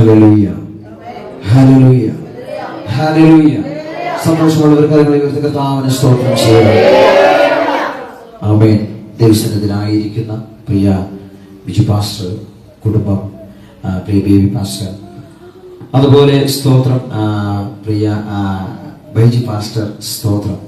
Hallelujah, hallelujah, hallelujah. സന്തോഷമുള്ളവർ കരങ്ങളെ ഉയർത്തി കർത്താവിനെ സ്തോത്രം ചെയ്യുക. ആമേൻ. ദൈവസന്നിധിയിലായിരിക്കുന്ന പ്രിയ ബിജു പാസ്റ്റർ കുടുംബം, പ്രിയ ബേബി പാസ്റ്റർ, അതുപോലെ സ്തോത്രം പ്രിയ ബൈജി പാസ്റ്റർ, സ്തോത്രം.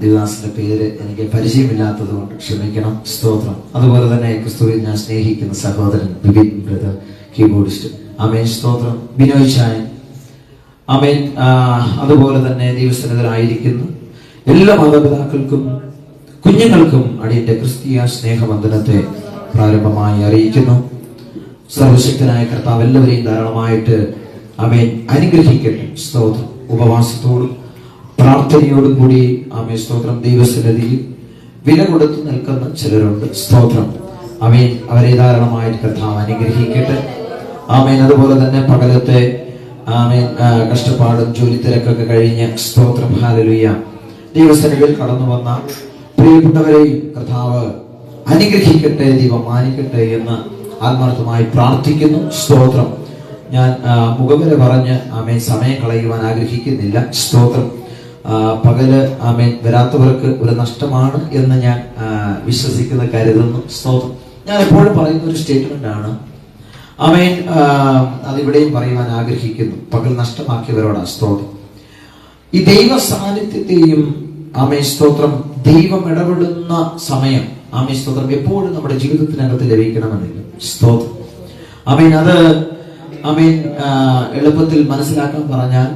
ദേവദാസിന്റെ പേര് എനിക്ക് പരിചയമില്ലാത്തത് കൊണ്ട് ക്ഷമിക്കണം, സ്തോത്രം. അതുപോലെ തന്നെ ക്രിസ്തുവിൽ ഞാൻ സ്നേഹിക്കുന്ന സഹോദരൻ ബിബിൻ ബ്രദർ, കീബോർഡിസ്റ്റ്, ആമേൻ, സ്തോത്രം. ബിനോയ് ചായൻ, ആമേൻ. അതുപോലെ തന്നെ ദൈവസന്നിധിയിലായിരിക്കുന്ന എല്ലാ മാതാപിതാക്കൾക്കും കുഞ്ഞുങ്ങൾക്കും അടിയന്റെ ക്രിസ്തീയ സ്നേഹവന്ദനത്തെ പ്രാരംഭമായി അറിയിക്കുന്നു. സർവശക്തനായ കർത്താവ് എല്ലാവരെയും ധാരാളമായിട്ട് ആമേൻ അനുഗ്രഹിക്കട്ടെ. സ്തോത്രം. ഉപവാസത്തോടും പ്രാർത്ഥനയോടും കൂടി ആമേൻ, സ്തോത്രം, ദൈവസന്നിധിയിൽ വില കൊടുത്ത് നിൽക്കുന്ന ചിലരുണ്ട്. സ്തോത്രം. ആമേൻ. അവരെ ധാരാളമായിട്ട് കർത്താവ് അനുഗ്രഹിക്കട്ടെ. ആമേൻ. അതുപോലെ തന്നെ പകലത്തെ ആമേൻ കഷ്ടപ്പാടും ജോലി തിരക്കൊക്കെ കഴിഞ്ഞ്, സ്തോത്രം, ഹല്ലേലൂയ, ദൈവസന്നിധിയിൽ കടന്നു വന്ന പ്രിയപ്പെട്ടവരെയും കർത്താവ് അനുഗ്രഹിക്കട്ടെ, ദൈവം മാനിക്കട്ടെ എന്ന് ആത്മാർത്ഥമായി പ്രാർത്ഥിക്കുന്നു. സ്തോത്രം. ഞാൻ മുഖവര പറഞ്ഞ് ആമേൻ സമയം കളയുവാൻ ആഗ്രഹിക്കുന്നില്ല. സ്തോത്രം. പകല് ആമേൻ വരാത്തവർക്ക് ഒരു നഷ്ടമാണ് എന്ന് ഞാൻ വിശ്വസിക്കുന്ന, കരുതുന്നു. സ്തോത്രം. ഞാൻ എപ്പോഴും പറയുന്ന ഒരു സ്റ്റേറ്റ്മെന്റ് ആണ്. ആമേൻ. അതിവിടെയും പറയുവാൻ ആഗ്രഹിക്കുന്നു. പകൽ നഷ്ടമാക്കിയവരോടാ. സ്തോത്രം. ഈ ദൈവ സാന്നിധ്യത്തെയും ആമേൻ, സ്തോത്രം, ദൈവം ഇടപെടുന്ന സമയം, ആമേൻ, സ്തോത്രം, എപ്പോഴും നമ്മുടെ ജീവിതത്തിനകത്ത് ലഭിക്കണമെന്നില്ല. സ്തോത്രം. ആമേൻ. അത് ആമേൻ എളുപ്പത്തിൽ മനസ്സിലാക്കാൻ പറഞ്ഞാൽ,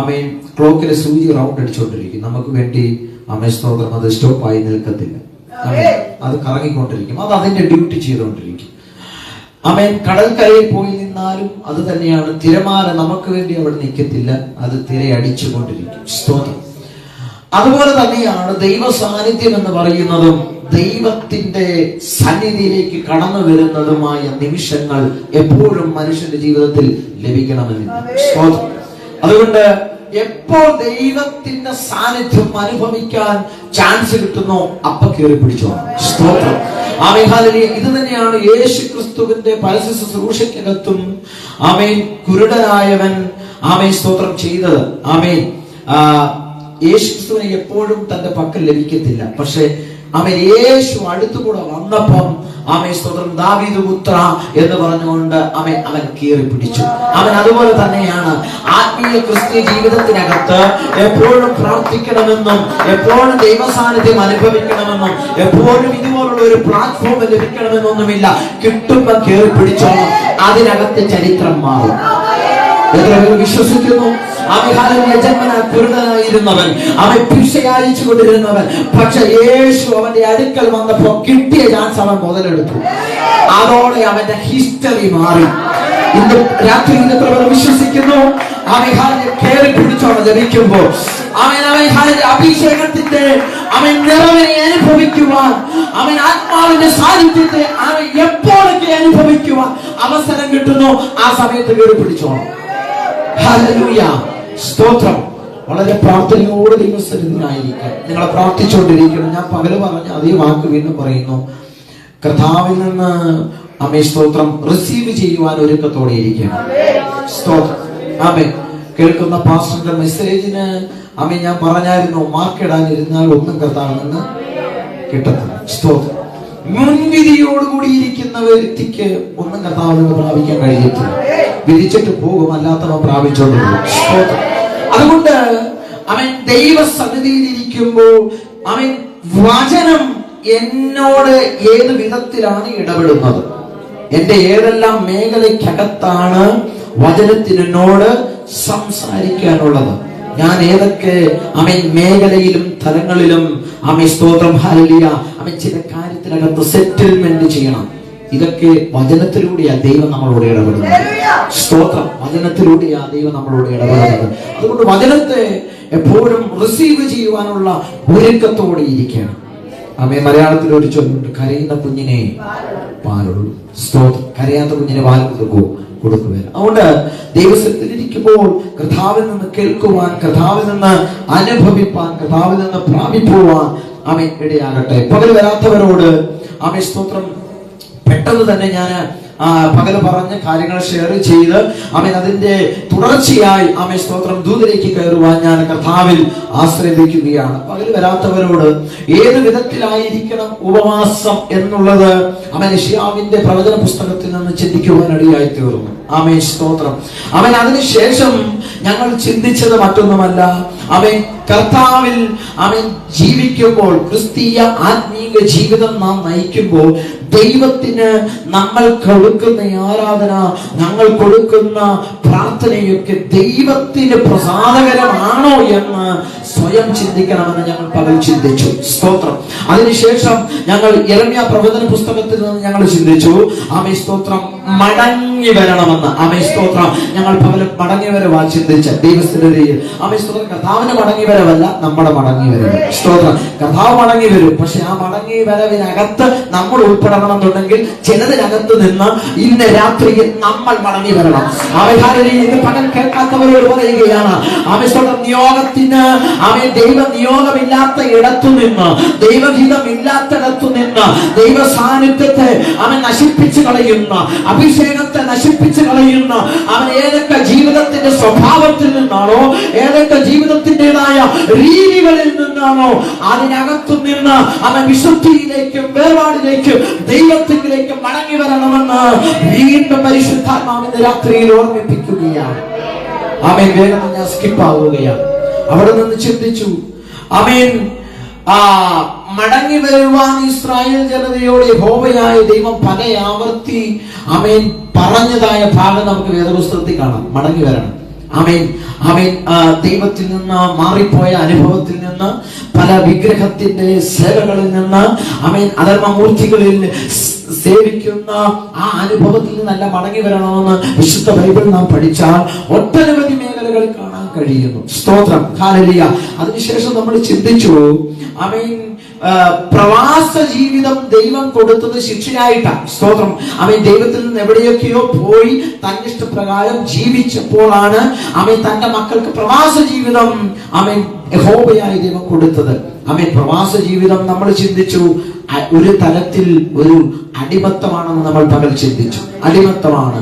ആമേൻ, ക്ലോക്കിലെ സൂചി റൗണ്ട് അടിച്ചുകൊണ്ടിരിക്കും. നമുക്ക് വേണ്ടി ആമേൻ, സ്തോത്രം, അത് സ്റ്റോപ്പായി നിൽക്കത്തില്ല. അത് കറങ്ങിക്കൊണ്ടിരിക്കും. അത് അതിന്റെ ഡ്യൂട്ടി ചെയ്തുകൊണ്ടിരിക്കും. ആമേൻ. കടൽക്കരയിൽ പോയി നിന്നാലും അത് തന്നെയാണ്. തിരമാല നമുക്ക് വേണ്ടി അവിടെ നിൽക്കത്തില്ല, അത് തിരയടിച്ചുകൊണ്ടിരിക്കും. സ്തോത്രം. അതുപോലെ തന്നെയാണ് ദൈവ സാന്നിധ്യം എന്ന് പറയുന്നതും ദൈവത്തിന്റെ സന്നിധിയിലേക്ക് കടന്നു വരുന്നതുമായ നിമിഷങ്ങൾ എപ്പോഴും മനുഷ്യന്റെ ജീവിതത്തിൽ ലഭിക്കണമെന്നില്ല. സ്തോത്രം. അതുകൊണ്ട് എപ്പോൾ ദൈവത്തിന്റെ സാന്നിധ്യം അനുഭവിക്കാൻ ചാൻസ് കിട്ടുന്നോ അപ്പൊ കയറി പിടിച്ചോ. സ്തോത്രം. ആമേൻ. ഹല്ലേലൂയ. ഇത് തന്നെയാണ് യേശു ക്രിസ്തുവിന്റെ പരസ്യ ശുശ്രൂഷയ്ക്കകത്തും ആമേൻ കുരുടനായവൻ ആമേൻ, സ്തോത്രം, ചെയ്തത്. ആമേൻ. യേശു ക്രിസ്തുവിനെ എപ്പോഴും തന്റെ പക്കൽ ലഭിക്കത്തില്ല. പക്ഷെ അവൻ യേശു അടുത്തുകൂടെ വന്നപ്പം ആമേൻ, സ്തോത്രം, ദാവീദ് പുത്ര എന്ന് പറഞ്ഞുകൊണ്ട് അവൻ കീറി പിടിച്ചു. അവൻ അതുപോലെ തന്നെയാണ് ആത്മീയ ക്രിസ്തീയ ജീവിതത്തിനകത്ത് എപ്പോഴും പ്രാർത്ഥിക്കണമെന്നും എപ്പോഴും ദൈവസാന്നിധ്യം അനുഭവിക്കണമെന്നും എപ്പോഴും ഇതുപോലുള്ള ഒരു പ്ലാറ്റ്ഫോം ലഭിക്കണമെന്നൊന്നുമില്ല. കിട്ടുമ്പോ കീറി പിടിച്ചോണം. അതിനകത്ത് ചരിത്രം മാറും. വിശ്വസിക്കുന്നു. കുരുടനായിരുന്നവൻ, അവൻ ഭിക്ഷ അയച്ചു കൊണ്ടിരുന്നവൻ, പക്ഷെ യേശു അവന്റെ അടുക്കൽ വന്നപ്പോ കിട്ടിയ ചാൻസ് അവൻ മുതലെടുത്തു. അതോടെ അവന്റെ ഹിസ്റ്ററി മാറി. ഇന്ന് രാത്രി വിശ്വസിക്കുന്നു. അവൻ കയറി പിടിച്ചോണം ജപിക്കുമ്പോ അഭിഷേകത്തിന്റെ അവൻ നിറവിനെ അനുഭവിക്കുവാൻ, അവൻ ആത്മാവിന്റെ സാന്നിധ്യത്തെ അവൻ എപ്പോഴൊക്കെ അനുഭവിക്കുവാൻ അവസരം കിട്ടുന്നു ആ സമയത്ത് കയറി പിടിച്ചോണം. ഹല്ലേലൂയ. സ്തോത്രം. വളരെ പ്രാർത്ഥനയോട് ദൈവസന്നിധിയിലായിരിക്കും. നിങ്ങളെ പ്രാർത്ഥിച്ചുകൊണ്ടിരിക്കണം. ഞാൻ പകല് പറഞ്ഞ അതേ വാക്ക് വീണ്ടും പറയുന്നു. കർത്താവിൽ നിന്ന് ആമേൻ, സ്തോത്രം, റിസീവ് ചെയ്യുവാൻ ഒരുക്കത്തോടെ ഇരിക്കണം. സ്തോത്രം. ആമേൻ. കേൾക്കുന്ന പാസ്റ്ററിന്റെ മെസ്സേജിന് ആമേൻ ഞാൻ പറഞ്ഞായിരുന്നു, മാർക്കിടാനിരുന്നാൽ ഒന്നും കർത്താവിൽ നിന്ന് കിട്ടത്തില്ല. സ്തോത്രം. മുൻവിധിയോടുകൂടി ഇരിക്കുന്ന വ്യക്തിക്ക് ഒന്നും കർത്താവിൽ നിന്ന് പ്രാപിക്കാൻ കഴിയത്തില്ല. വിധിച്ചിട്ട് പോകും, അല്ലാത്തവ പ്രാപിച്ചോണ്ട് പോകും. അതുകൊണ്ട് അവൻ ദൈവസന്നിധിയിൽ ഇരിക്കുമ്പോൾ അവൻ വചനം എന്നോട് ഏത് വിധത്തിലാണ് ഇടപെടുന്നത്, എന്റെ ഏതെല്ലാം മേഖലയ്ക്കകത്താണ് വചനത്തിന് എന്നോട് സംസാരിക്കാനുള്ളത്, ഞാൻ ഏതൊക്കെ അവൻ മേഖലയിലും തലങ്ങളിലും അവൻ, സ്തോത്രം, ഹല്ലേലൂയ, അവൻ ചില കാര്യത്തിനകത്ത് സെറ്റിൽമെന്റ് ചെയ്യണം. ഇതൊക്കെ വചനത്തിലൂടെയാ ദൈവം നമ്മളോട് ഇടപെടുന്നത്. സ്തോത്രം. വചനത്തിലൂടെയാ ദൈവം നമ്മളോട് ഇടപെടുന്നത്. അതുകൊണ്ട് വചനത്തെ എപ്പോഴും റിസീവ് ചെയ്യുവാനുള്ള ഒരുക്കത്തോടെ ഇരിക്കണം. ആമേൻ. മലയാളത്തിൽ ഒരു ചൊല്ലുണ്ട്, കരയുന്ന കുഞ്ഞിനെ പാലുള്ളൂ. സ്തോത്രം. കരയാത്ത കുഞ്ഞിനെ പാൽ കൊടുക്കുക. അതുകൊണ്ട് ദൈവസന്നിധിയിലിരിക്കുമ്പോൾ കർത്താവിൽ നിന്ന് കേൾക്കുവാൻ, കർത്താവിൽ നിന്ന് അനുഭവിപ്പാൻ, കർത്താവിൽ നിന്ന് പ്രാപിക്കുവാൻ അവൻ ഇടയാകട്ടെ. പകൽ വരാത്തവരോട് ആമേൻ, സ്തോത്രം, പെട്ടെന്ന് തന്നെ ഞാൻ പകല് പറഞ്ഞ് കാര്യങ്ങൾ ഷെയർ ചെയ്ത് ആമേൻ അതിന്റെ തുടർച്ചയായി ആമേൻ സ്തോത്രം ദൂതിലേക്ക് കയറുവാൻ ഞാൻ കർത്താവിൽ ആശ്രയിക്കുകയാണ്. പകല് വരാത്തവരോട് ഏത് വിധത്തിലായിരിക്കണം ഉപവാസം എന്നുള്ളത് ആമേൻ യെശയ്യാവിന്റെ പ്രവചന പുസ്തകത്തിൽ നിന്ന് ചിന്തിക്കുവാൻ ഇടയായി തീർന്നു. ആമേൻ സ്തോത്രം. ആമേൻ അതിനുശേഷം ഞങ്ങൾ ചിന്തിച്ചത് മറ്റൊന്നുമല്ല, ആമേൻ കർത്താവിൽ ആമേൻ ജീവിക്കുമ്പോൾ, ക്രിസ്തീയ ആത്മീയ ജീവിതം നാം നയിക്കുമ്പോൾ ദൈവത്തിന് നമ്മൾ കൊടുക്കുന്ന ആരാധന, ഞങ്ങൾ കൊടുക്കുന്ന പ്രാർത്ഥനയൊക്കെ ദൈവത്തിന് പ്രസാദകരമാണോ എന്ന് സ്വയം ചിന്തിക്കണമെന്ന് ഞങ്ങൾ പകൽ ചിന്തിച്ചു. സ്തോത്രം. അതിനുശേഷം ഞങ്ങൾ യെരമ്യാ പ്രവചന പുസ്തകത്തിൽ നിന്ന് ഞങ്ങൾ ചിന്തിച്ചു, ആമേൻ സ്തോത്രം, മടങ്ങി വരണമെന്ന്. ആമേൻ സ്തോത്രം. ഞങ്ങൾ പകലും മടങ്ങി വരവാ ചിന്തിച്ച ദൈവത്തിന്റെ ഇടയിൽ. ആമേൻ സ്തോത്രം. കർത്താവിന് മടങ്ങി വരവല്ല, നമ്മുടെ മടങ്ങി വരവ്. സ്തോത്രം. കർത്താവ് മടങ്ങി വരും, പക്ഷെ ആ മടങ്ങി വരവിനകത്ത് നമ്മൾ ഉൾപ്പെടണമെന്നുണ്ടെങ്കിൽ ചിലതിനകത്ത് നിന്ന് ഇന്ന് രാത്രിയിൽ നമ്മൾ മടങ്ങി വരണം. ഇന്ന് പകൽ കേൾക്കാത്തവരോട് പറയുകയാണ്, ആമേൻ സ്തോത്രം, നിയോഗത്തിന് ആമേൻ ദൈവ നിയോഗമില്ലാത്ത ഇടത്തു നിന്ന്, ദൈവഹിതമില്ലാത്തിടത്തു നിന്ന് ദൈവ സാന്നിധ്യത്തെ അവൻ നശിപ്പിച്ചു കളയുന്ന, അഭിഷേകത്തെ നശിപ്പിച്ചു കളയുന്ന അവൻ ഏതൊക്കെ ജീവിതത്തിന്റെ സ്വഭാവത്തിൽ നിന്നാണോ, ഏതൊക്കെ ജീവിതത്തിൻ്റെതായ രീതികളിൽ നിന്നാണോ അതിനകത്തു നിന്ന് അവൻ വിശുദ്ധിയിലേക്കും വേർപാടിലേക്കും ദൈവത്തിലേക്കും മടങ്ങി വരണമെന്ന് വീണ്ടും പരിശുദ്ധാത്മാവിന്റെ രാത്രിയിൽ ഓർമ്മിപ്പിക്കുകയാണ്. ആമേൻ. വേഗം ഞാൻ സ്കിപ്പ് ആവുകയാണ്. അവിടെ നിന്ന് ചിന്തിച്ചു, ആമേൻ, മടങ്ങി വരുവാൻ ഇസ്രായേൽ ജനതയോട് യഹോവയായ ദൈവം പല ആവർത്തി ആമേൻ പറഞ്ഞതായ ഭാഗം നമുക്ക് വേദപുസ്തകത്തിൽ കാണാം. മടങ്ങി വരണം. ആമേൻ. ആമേൻ. ദൈവത്തിൽ നിന്ന് മാറിപ്പോയ അനുഭവത്തിൽ നിന്ന്, പല വിഗ്രഹത്തിന്റെ സേവകളിൽ നിന്ന്, ആമേൻ, അധർമ്മമൂർത്തികളിൽ സേവിക്കുന്ന ആ അനുഭവത്തിൽ നിന്നല്ല മടങ്ങി വരണമെന്ന് വിശുദ്ധ ബൈബിൾ നാം പഠിച്ചാൽ ഒട്ടനവധി മേഖലകളിൽ കാണാൻ കഴിയുന്നു. സ്തോത്രം. ഹല്ലേലൂയ. അതിനുശേഷം നമ്മൾ ചിന്തിച്ചു, ആമേൻ, പ്രവാസ ജീവിതം ദൈവം കൊടുത്തത് ശിക്ഷയായിട്ടാണ്. സ്തോത്രം. ആമേൻ. ദൈവത്തിൽ നിന്ന് എവിടെയൊക്കെയോ പോയി തന്നിഷ്ടപ്രകാരം ജീവിച്ചപ്പോഴാണ് ആമേൻ തന്റെ മക്കൾക്ക് പ്രവാസ ജീവിതം ആമേൻ യഹോവയായ ദൈവം കൊടുത്തത്. ആമേൻ. പ്രവാസ ജീവിതം നമ്മൾ ചിന്തിച്ചു ഒരു തലത്തിൽ ഒരു അടിമത്തമാണെന്ന് നമ്മൾ പകൽ ചിന്തിച്ചു. അടിമത്തമാണ്.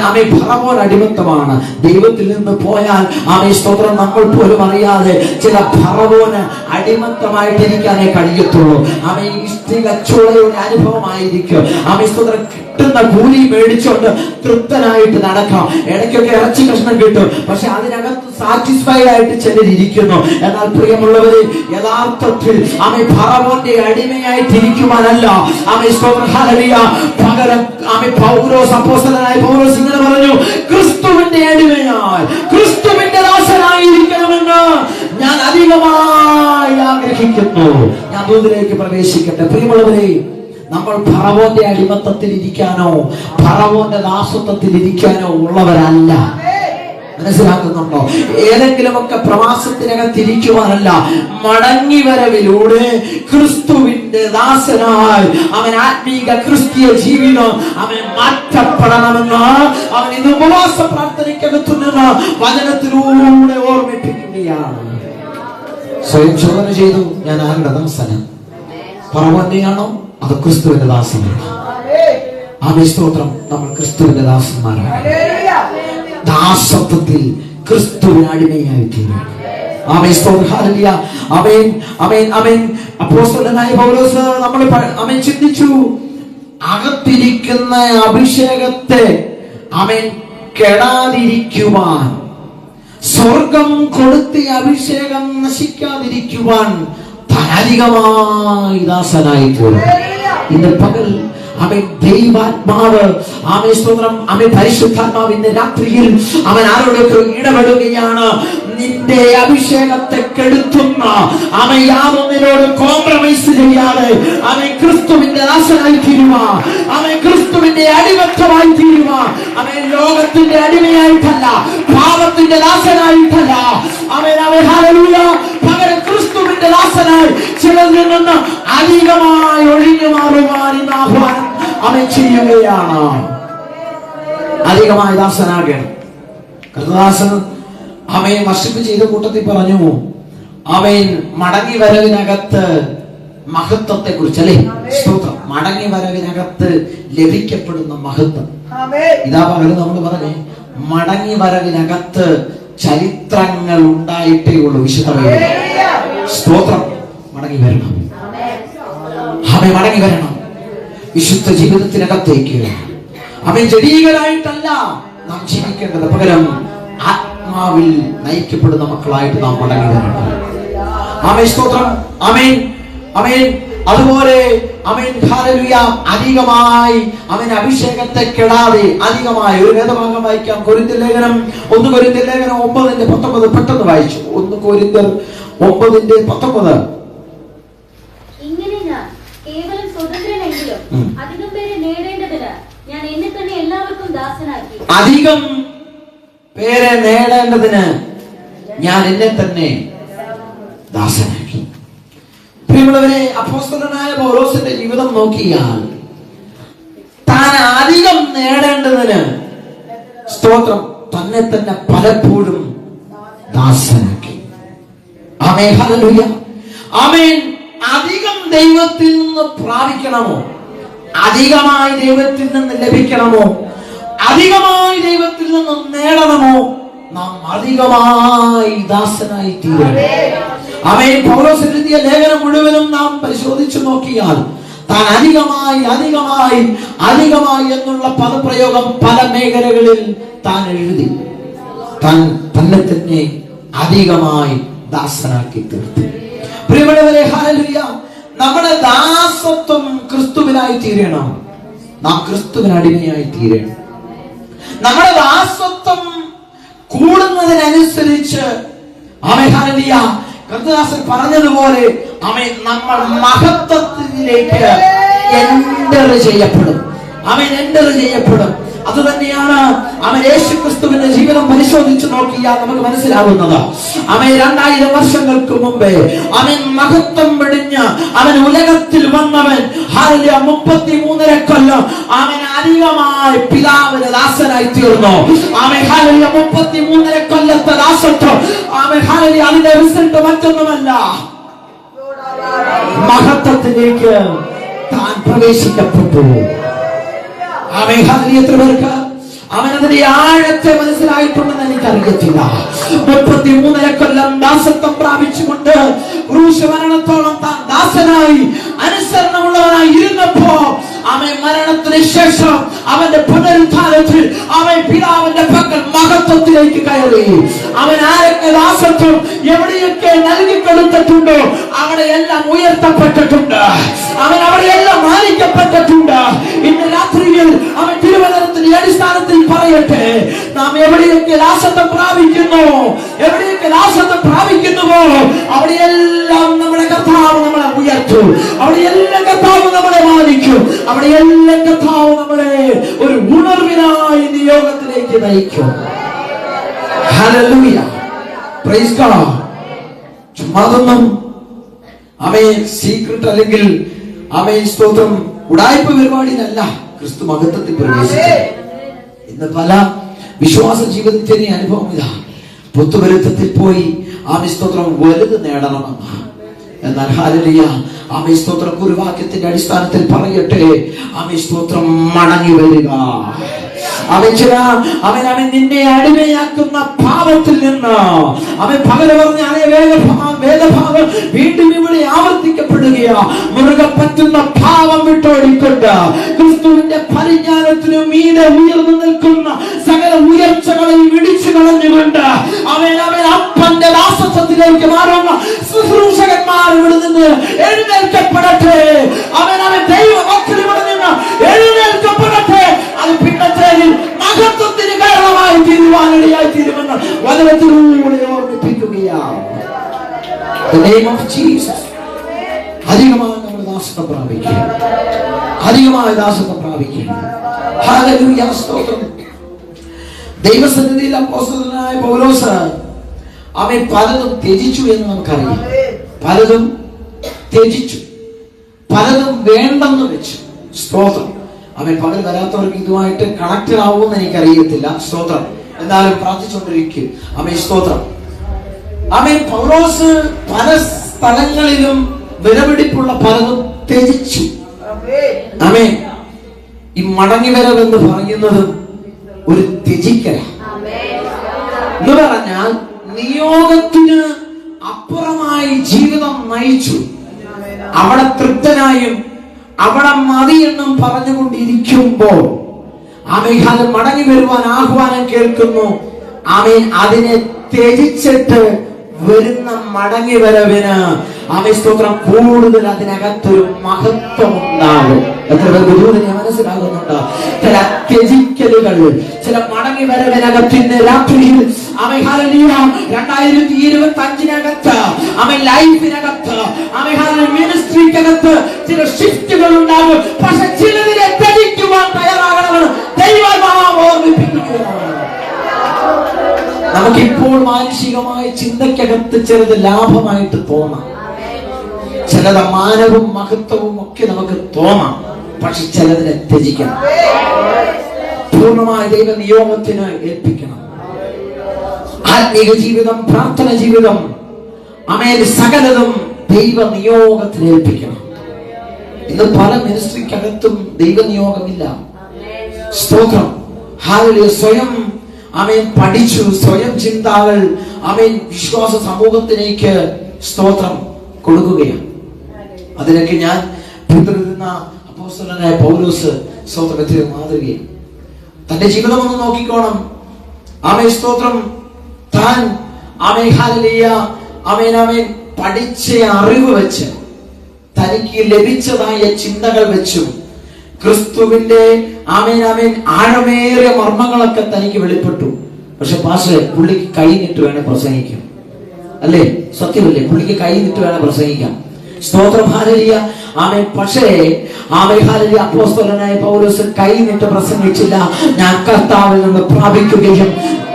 ആമേൻ. ഫറവോൻ അടിമത്തമാണ്. ദൈവത്തിൽ നിന്ന് പോയാൽ ആമേൻ സ്തോത്രം നമ്മൾ പോലും അറിയാതെ ചില ഫറവോന് അടിമത്തമായിട്ടിരിക്കാനേ കഴിയത്തുള്ളൂ. ആമേൻ. ഇഷ്ടികച്ചൂളയുടെ അനുഭവമായിരിക്കും. ആമേൻ സ്തോത്രം. കിട്ടുന്ന കൂലി മേടിച്ചുകൊണ്ട് തൃപ്തനായിട്ട് നടക്കാം. ഇടയ്ക്കൊക്കെ ഇറച്ചി കഷ്ണം കിട്ടും, പക്ഷെ അതിനകത്ത് സാറ്റിസ്ഫൈഡ് ആയിട്ട് ചിലരിയ്ക്കുന്നു. എന്നാൽ പ്രിയമുള്ളവരെ, യഥാർത്ഥത്തിൽ ആമേൻ ഫറവോന്റെ അടിമയായിട്ടിരിക്കുവാനല്ല ആമേൻ സ്തോത്രം ഹല്ലേലൂയ പകരം ആമേൻ പൗലോസ്, അപ്പോസ്തലനായ പൗലോസ് ഇങ്ങനെ പറഞ്ഞു, ക്രിസ്തുവിന്റെ അടിമയായി, ക്രിസ്തുവിന്റെ ദാസനായിരിക്കണമെന്ന് ഞാൻ അധികമായി ആഗ്രഹിക്കുന്നു. ഞാൻ ദൂതിലേക്ക് പ്രവേശിക്കട്ടെ. പ്രിയമുള്ളവരെ, നമ്മൾ ഫറവോന്റെ അടിമത്തത്തിൽ ഇരിക്കാനോ ഫറവോന്റെ ദാസത്വത്തിൽ ഇരിക്കാനോ ഉള്ളവരല്ല. മനസ്സിലാക്കുന്നുണ്ടോ? ഏതെങ്കിലുമൊക്കെ പ്രവാസത്തിനകത്തിരിക്കുവാനല്ല, മടങ്ങി വരവിലൂടെ ക്രിസ്തുവിന്റെ ദാസനായി അവൻ ആത്മീക ക്രിസ്തീയ ജീവിതം അവൻ മാറ്റപ്പെടണമെന്ന് അവൻ ഇത് ഉപവാസ പ്രാർത്ഥനയ്ക്കകത്തുനിന്ന് വചനത്തിലൂടെ ഓർമ്മിപ്പിക്കുകയാണ്. സ്വയം ചോദന ചെയ്തു, ഞാൻ ആരുടെ ദാസന? ഫറവോന്റെയാണോ അത് ക്രിസ്തുവിന്റെ ദാസനാണ്? ആമേൻ സ്തോത്രം. നമ്മൾ ക്രിസ്തുവിന്റെ ദാസന്മാരാണ്. ദാസത്വത്തിൽ ക്രിസ്തുവിന് അടിമയായി തീരുകയാണ്. ആമേൻ സ്തോത്രം. ഹല്ലേലൂയ. ആമേൻ. ആമേൻ. ആമേൻ. അപ്പോസ്തലനായ പൗലോസ് നമ്മൾ ആമേൻ ചിന്തിച്ചു, അകത്തിരിക്കുന്ന അഭിഷേകത്തെ ആമേൻ കെടാതിരിക്കുവാൻ, സ്വർഗം കൊടുത്ത അഭിഷേകം നശിക്കാതിരിക്കുവാൻ അധികമായി ദാസനായി തീരും. ഇന്ന് പകൽ അവൻ ദൈവാത്മാവ് ആമേൻ സ്തോത്രം അവൻ പരിശുദ്ധാത്മാവിന്റെ രാത്രിയിൽ അവൻ ആരോടൊക്കെ ഇടപെടുകയാണ്. നിന്റെ അഭിഷേകത്തെ കെടുത്തുന്ന അവൻ യാതൊന്നിനോട് കോംപ്രമൈസ് ചെയ്യാതെ അവൻ ക്രിസ്തുവിന്റെ ദാസനായി തീരുക, അവൻ ക്രിസ്തുവിന്റെ അടിമത്തമായി തീരുക. അവൻ ലോകത്തിന്റെ അടിമയായിട്ടല്ല, പാപത്തിന്റെ ദാസനായിട്ടല്ല, അവൻ ഹല്ലേലൂയ പകരം ക്രിസ്തുവിന്റെ ദാസനായി ചിലതിൽ നിന്ന് അധികമായി ഒഴിഞ്ഞു മാറുവാൻ ഇന്ന് ആഹ്വാനം അവൻ ചെയ്യുകയാണ്. അധികമായി ദാസനാകണം. കർത്തദാസൻ അവൻ വർഷിപ്പ് ചെയ്ത കൂട്ടത്തിൽ പറഞ്ഞു, അവൻ മടങ്ങി വരവിനകത്ത് മഹത്വത്തെ കുറിച്ച് അല്ലേ? സ്തോത്രം. മടങ്ങി വരവിനകത്ത് ലഭിക്കപ്പെടുന്ന മഹത്വം. ഇതാ പകരം നമ്മൾ പറഞ്ഞേ, മടങ്ങി വരവിനകത്ത് ചരിത്രങ്ങൾ ഉണ്ടായിട്ടേ ഉള്ളൂ. വിശുദ്ധ സ്തോത്രം. മടങ്ങി വരണം. അവൻ മടങ്ങി വരണം വിശുദ്ധ ജീവിതത്തിനകത്തേക്ക്. അവൻ ജഡീകരായിട്ടല്ല നാം ജീവിക്കേണ്ടത്, പകരം ആത്മാവിൽ നയിക്കപ്പെടുന്ന മക്കളായിട്ട് നാം മടങ്ങി വരണം. ആമേൻ. സ്തോത്രം. ആമേൻ. ആമേൻ. അതുപോലെ ആമേൻ. ഹല്ലേലൂയ. അധികമായി അവൻ അഭിഷേകത്തെ കെടാതെ അധികമായി ഒരു വേദഭാഗം വായിക്കാം. കൊരിന്ത്യർ ലേഖനം 1 കൊരിന്ത്യർ ലേഖനം 9:19 പെട്ടെന്ന് വായിച്ചു. 1 കൊരിന്ത്യർ 9:19. ഇങ്ങനെ ഞാൻ കേവലം സ്വതന്ത്രനെങ്കിലും അധികം പേരെ നേടേണ്ടതിന് ഞാൻ എന്നെ തന്നെ എല്ലാവർക്കും ദാസനാക്കി. അധികം പേരെ നേടേണ്ടതിന് ഞാൻ എന്നെ തന്നെ ദാസനാക്കി. പ്രിയമുള്ളവരെ, അപ്പോസ്തലനായ പൗലോസിന്റെ ജീവിതം നോക്കിയാൽ താൻ അധികം നേടേണ്ടതിന് സ്തോത്രം തന്നെ തന്നെ പലപ്പോഴും ദാസനാക്കി. ആമേൻ. ഹല്ലേലൂയ. ആമേൻ. അധികം ദൈവത്തിൽ നിന്ന് പ്രാപിക്കണമോ, അധികമായി ദൈവത്തിൽ നിന്ന് ലഭിക്കണമോ, അധികമായി ദൈവത്തിൽ നിന്ന് നേടണമോ, നാം അധികമായി ദാസനായി തീരണം. ആമേൻ. പൗലോസ് എഴുതിയ ലേഖനം മുഴുവനും നാം പരിശോധിച്ചു നോക്കിയാൽ താൻ അധികമായി അധികമായി അധികമായി എന്നുള്ള പദപ്രയോഗം പല മേഖലകളിൽ താൻ എഴുതി. താൻ തന്നെ തന്നെ അധികമായി ദാസനാക്കി തീർത്തു. പ്രിയമുള്ളവരെ, ഹല്ലേലൂയ. നമ്മുടെ ദാസത്വം ക്രിസ്തുവിനായി തീരണം. നാം ക്രിസ്തുവിന് അടിമയായി തീരണം. നമ്മുടെ ദാസത്വം കൂടുന്നതിനനുസരിച്ച് ആമേൻ. ഹല്ലേലൂയ. കർത്തദാസൻ പറഞ്ഞതുപോലെ ആമേൻ, നമ്മൾ മഹത്വത്തിലേക്ക് എൻ്റർ ചെയ്യപ്പെടും. ആമേൻ. എൻ്റർ ചെയ്യപ്പെടും. അത് തന്നെയാണ് അവൻ യേശുക്രിസ്തുവിന്റെ ജീവിതം പരിശോധിച്ചു നോക്കിയാൽ നമുക്ക് മനസ്സിലാവുന്നത്. അവൻ 2000 വർഷങ്ങൾക്ക് മുമ്പേ അവൻ മഹത്വം വെടിഞ്ഞ് അവൻ ഉലകത്തിൽ വന്നവൻ 33 കൊല്ലം അവൻ അധികമായി പിതാവിന് ദാസനായി തീർന്നു. അവൻ 33 കൊല്ലത്തെ ദാസത്വം അവൻ അതിന്റെ റിസൾട്ട് മറ്റൊന്നുമല്ല, മഹത്വത്തിലേക്ക് താൻ പ്രവേശിക്കപ്പെട്ടു. അവൻ എത്ര പേർക്ക് അവനതിന്റെ ആഴത്തെ മനസ്സിലായിട്ടുണ്ടെന്ന് എനിക്കറിയത്തില്ല. 33 കൊല്ലം ദാസത്വം പ്രാപിച്ചുകൊണ്ട് ക്രൂശ് മരണത്തോളം താൻ ദാസനായി അനുസരണമുള്ളവനായി ഇരുന്നപ്പോ അവൻ മരണത്തിന് ശേഷം അവന്റെ പുനരുദ്ധാനത്തിൽ അവൻ പിതാവിന്റെ പക്കൽ മഹത്വത്തിലേക്ക് കയറി. അവൻ ആരൊക്കെ ദാസത്വം എവിടെയൊക്കെ നൽകി കൊടുത്തിട്ടുണ്ടോ അവിടെയെല്ലാം ഉയർത്തപ്പെട്ടിട്ടുണ്ട്. അവൻ അവിടെയെല്ലാം മാനിക്കപ്പെട്ടിട്ടുണ്ട്. ഇന്ന് രാത്രിയിൽ അവൻ തിരുവചനത്തിന്റെ അടിസ്ഥാനത്തിൽ പറയട്ടെ, നാം എവിടെയൊക്കെ ദാസത്വം പ്രാപിക്കുന്നു, എവിടെയൊക്കെ ദാസത്വം പ്രാപിക്കുന്നുവോ അവിടെയെല്ലാം നമ്മുടെ കർത്താവ് നമ്മളെ ഉയർത്തും. അവിടെയെല്ലാം കർത്താവ് നമ്മളെ മാനിക്കും. അവിടെയെല്ലാം കർത്താവ് നമ്മളെ ഒരു ഉണർവിനായി നിയോഗത്തിലേക്ക് നയിക്കും. ഹല്ലേലൂയ. Praise God. ചുമ്മാതൊന്നും ആമേൻ സീക്രട്ട് അല്ലെങ്കിൽ ആമേൻ സ്തോത്രം ഉടായ്പ പരിപാടിയിലല്ല ക്രിസ്തു മഹത്വത്തിൽ പ്രവേശിച്ചത്. ഇന്ന് പല വിശ്വാസ ജീവിതത്തിന്റെ അനുഭവം ഇതാ, പുത്തുവരുത്തത്തിൽ പോയി ആമേൻ സ്തോത്രം വലുത് നേടണമെന്ന്. എന്നാൽ ഹല്ലേലൂയ ആമേൻ സ്തോത്രം ഒരു വാക്യത്തിന്റെ അടിസ്ഥാനത്തിൽ പറയട്ടെ, ആമേൻ സ്തോത്രം മടങ്ങി വരിക. അവൻ നിന്നെ അടിമയാക്കുന്ന പാപത്തിൽ നിന്ന് അവൻ പകരം പറഞ്ഞ അതേ വേദഭാഗം വീണ്ടും ഇവിടെ ആവർത്തിക്കപ്പെടുകയാ. മുറുകെ പറ്റുന്ന പാപം വിട്ടോടിക്കൊണ്ട് ക്രിസ്തുവിന്റെ പരിജ്ഞാനത്തിനു മീതെ ഉയർന്നു നിൽക്കുന്ന സകല ഉയർച്ചകളെയും ഇടിച്ചു കളഞ്ഞുകൊണ്ട് അവൻ അപ്പന്റെ ദാസത്വത്തിലേക്ക് മാറുന്ന ശുശ്രൂഷകന്മാർ ഇവിടെ നിന്ന് എഴുന്നേൽക്കപ്പെടട്ടെ. അവൻ ദൈവമക്കൾ ഇവിടെ നിന്ന് എഴുന്നേൽക്കപ്പെടട്ടെ. അത് പിന്നത്തേതിൽ മഹത്വത്തിന് കാരണമായി തീരുവാനിടയായി തീരുമെന്ന് വചനത്തിലൂടെ ഓർമ്മിപ്പിക്കുകയാണ്. അധികമായി നമ്മൾ ദാസത്വം പ്രാപിക്കുക, അധികമായ ദാസത്വം പ്രാപിക്കുക. ഹല്ലേലൂയ. സ്തോത്രം. ദൈവസന്നിധിയിൽ അപ്പോസ്തലനായ പൗലോസ് അവൻ പലതും ത്യജിച്ചു എന്ന് നമുക്കറിയാം. പലതും ത്യജിച്ചു, പലതും വേണ്ടെന്ന് വെച്ചു. സ്തോത്രം. അവൻ പകൽ വരാത്തവർക്ക് ഇതുമായിട്ട് കണക്റ്റഡ് ആവുമെന്ന് എനിക്കറിയത്തില്ല. സ്തോത്രം. എന്നാലും പ്രാർത്ഥിച്ചുകൊണ്ടിരിക്കും. അവൻ സ്തോത്രം. അവൻ പൗലോസ് പല സ്ഥലങ്ങളിലും വിലപിടിപ്പുള്ള പലതും ത്യജിച്ചു. ആമേൻ. ഈ മടങ്ങി വരവ് എന്ന് പറയുന്നത് ഒരു ത്യജിക്കല എന്ന് പറഞ്ഞാൽ നിയോഗത്തിന് അപ്പുറമായി ജീവിതം നയിച്ചു. അവിടെ തൃപ്തനായും അവിടെ മതിയെന്നും പറഞ്ഞുകൊണ്ടിരിക്കുമ്പോൾ ആമേൻ മടങ്ങി വരുവാൻ ആഹ്വാനം കേൾക്കുന്നു. ആമേൻ അതിനെ ത്യജിച്ചിട്ട് വരുന്ന മടങ്ങി വരവിന് ആമേൻ സ്തോത്രം കൂടുതൽ അതിനകത്തൊരു മഹത്വം ഉണ്ടാകും. എത്ര പേർക്ക് ദൂരനെ മനസ്സിലാകുന്നുണ്ട്? ചില ത്യജിക്കലുകൾ, ചില മടങ്ങി വരവിനകത്ത് ഇന്ന് രാത്രിയിൽ ആമേൻ ഹല്ലേലൂയ 2025 ആമേൻ ലൈഫിനകത്ത് ആമേൻ മിനിസ്ട്രിക്കകത്ത് ചില ഷിഫ്റ്റുകൾ ഉണ്ടാകും. പക്ഷെ ചിലതിനെ ത്യജിക്കുവാൻ തയ്യാറാകണമെന്ന് ദൈവം ഓർമ്മിപ്പിക്കുകയാണ്. നമുക്കിപ്പോൾ മാനുഷികമായ ചിന്തക്കകത്ത് ചിലത് ലാഭമായിട്ട് തോന്നാം, ചിലത് മാനവും മഹത്വവും ഒക്കെ നമുക്ക് തോന്നാം. പക്ഷെ ചിലതിനെ ത്യജിക്കണം. പൂർണ്ണമായ ദൈവ നിയോഗത്തിന് ഏൽപ്പിക്കണം. ആത്മീക ജീവിതം, പ്രാർത്ഥന ജീവിതം, ആമേൻ സകലതും ദൈവ നിയോഗത്തിന് ഏൽപ്പിക്കണം. ഇന്ന് പല മിനിസ്ട്രിക്കകത്തും ദൈവ നിയോഗമില്ല. സ്തോത്രം. ഹല്ലേലൂയ. സ്വയം ആമേൻ പഠിച്ചു, സ്വയം ചിന്തകൾ ആമേൻ വിശ്വാസ സമൂഹത്തിലേക്ക് സ്തോത്രം കൊടുക്കുകയാണ്. അതിനൊക്കെ ഞാൻ പിന്തുടരുന്ന അപ്പോസ്തലനായ പൗലോസ് സ്തോത്രം എത്രയോ മാതൃകയാണ്. തന്റെ ജീവിതം ഒന്ന് നോക്കിക്കോണം. ആമേൻ സ്തോത്രം. താൻ ആമേൻ ഹല്ലേലൂയ ആമേൻ ആമേൻ പഠിച്ച അറിവ് വെച്ച്, തനിക്ക് ലഭിച്ചതായ ചിന്തകൾ വെച്ചും ക്രിസ്തുവിന്റെ ആമേൻ ആമേൻ ആഴമേറിയ മർമ്മങ്ങളൊക്കെ തനിക്ക് വെളിപ്പെട്ടു. പക്ഷെ പാസ്റ്റർ പുള്ളിക്ക് കൈ നിട്ട് വേണേ പ്രസംഗിക്കാം, അല്ലേ? സത്യമല്ലേ? പുള്ളിക്ക് കൈ നിട്ട് വേണേ പ്രസംഗിക്കാം. സ്തോത്രം. ഹല്ലേലൂയ ആമേൻ. പക്ഷേ ആമേൻ ഹല്ലേലൂയ അപ്പോസ്തലനായ പൗലോസ് കൈ നിട്ട് പ്രസംഗിച്ചില്ല. ഞാൻ കർത്താവിൽ നിന്ന് പ്രാപിക്കുകയും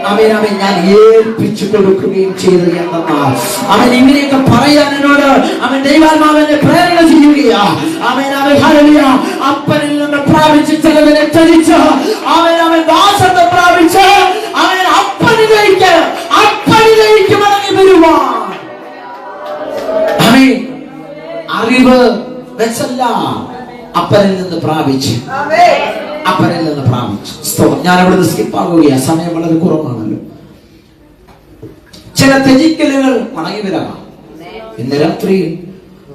ആമേൻ ആമേൻ ഞാൻ ഏൽപ്പിച്ചു കൊടുക്കുകയും ചെയ്തു എന്നാൽ അവൻ ഇങ്ങനെയൊക്കെ പറയാൻ എന്നോട് അവൻ ദൈവാത്മാവിനെ പ്രേരണ ചെയ്യുകയാ. ആമേൻ ആമേൻ ഹല്ലേലൂയ. അപ്പനിൽ നിന്ന് പ്രാപിച്ച് ചിലതിനെ ത്യജിച്ച് ആമേൻ ആമേൻ ദാസത്വം പ്രാപിച്ച് അവൻ അപ്പനിലേക്ക് മടങ്ങി വരുവാൻ ആമേൻ അറിവ് വെച്ചല്ല, അപ്പനിൽ നിന്ന് പ്രാപിച്ച് ഞാൻ അവിടുന്ന് സ്കിപ്പ് ആകുകയാ, സമയം വളരെ കുറവാണല്ലോ. ചില ത്യജിക്കലുകൾ മടങ്ങി വരാം. ഇന്ന് രാത്രി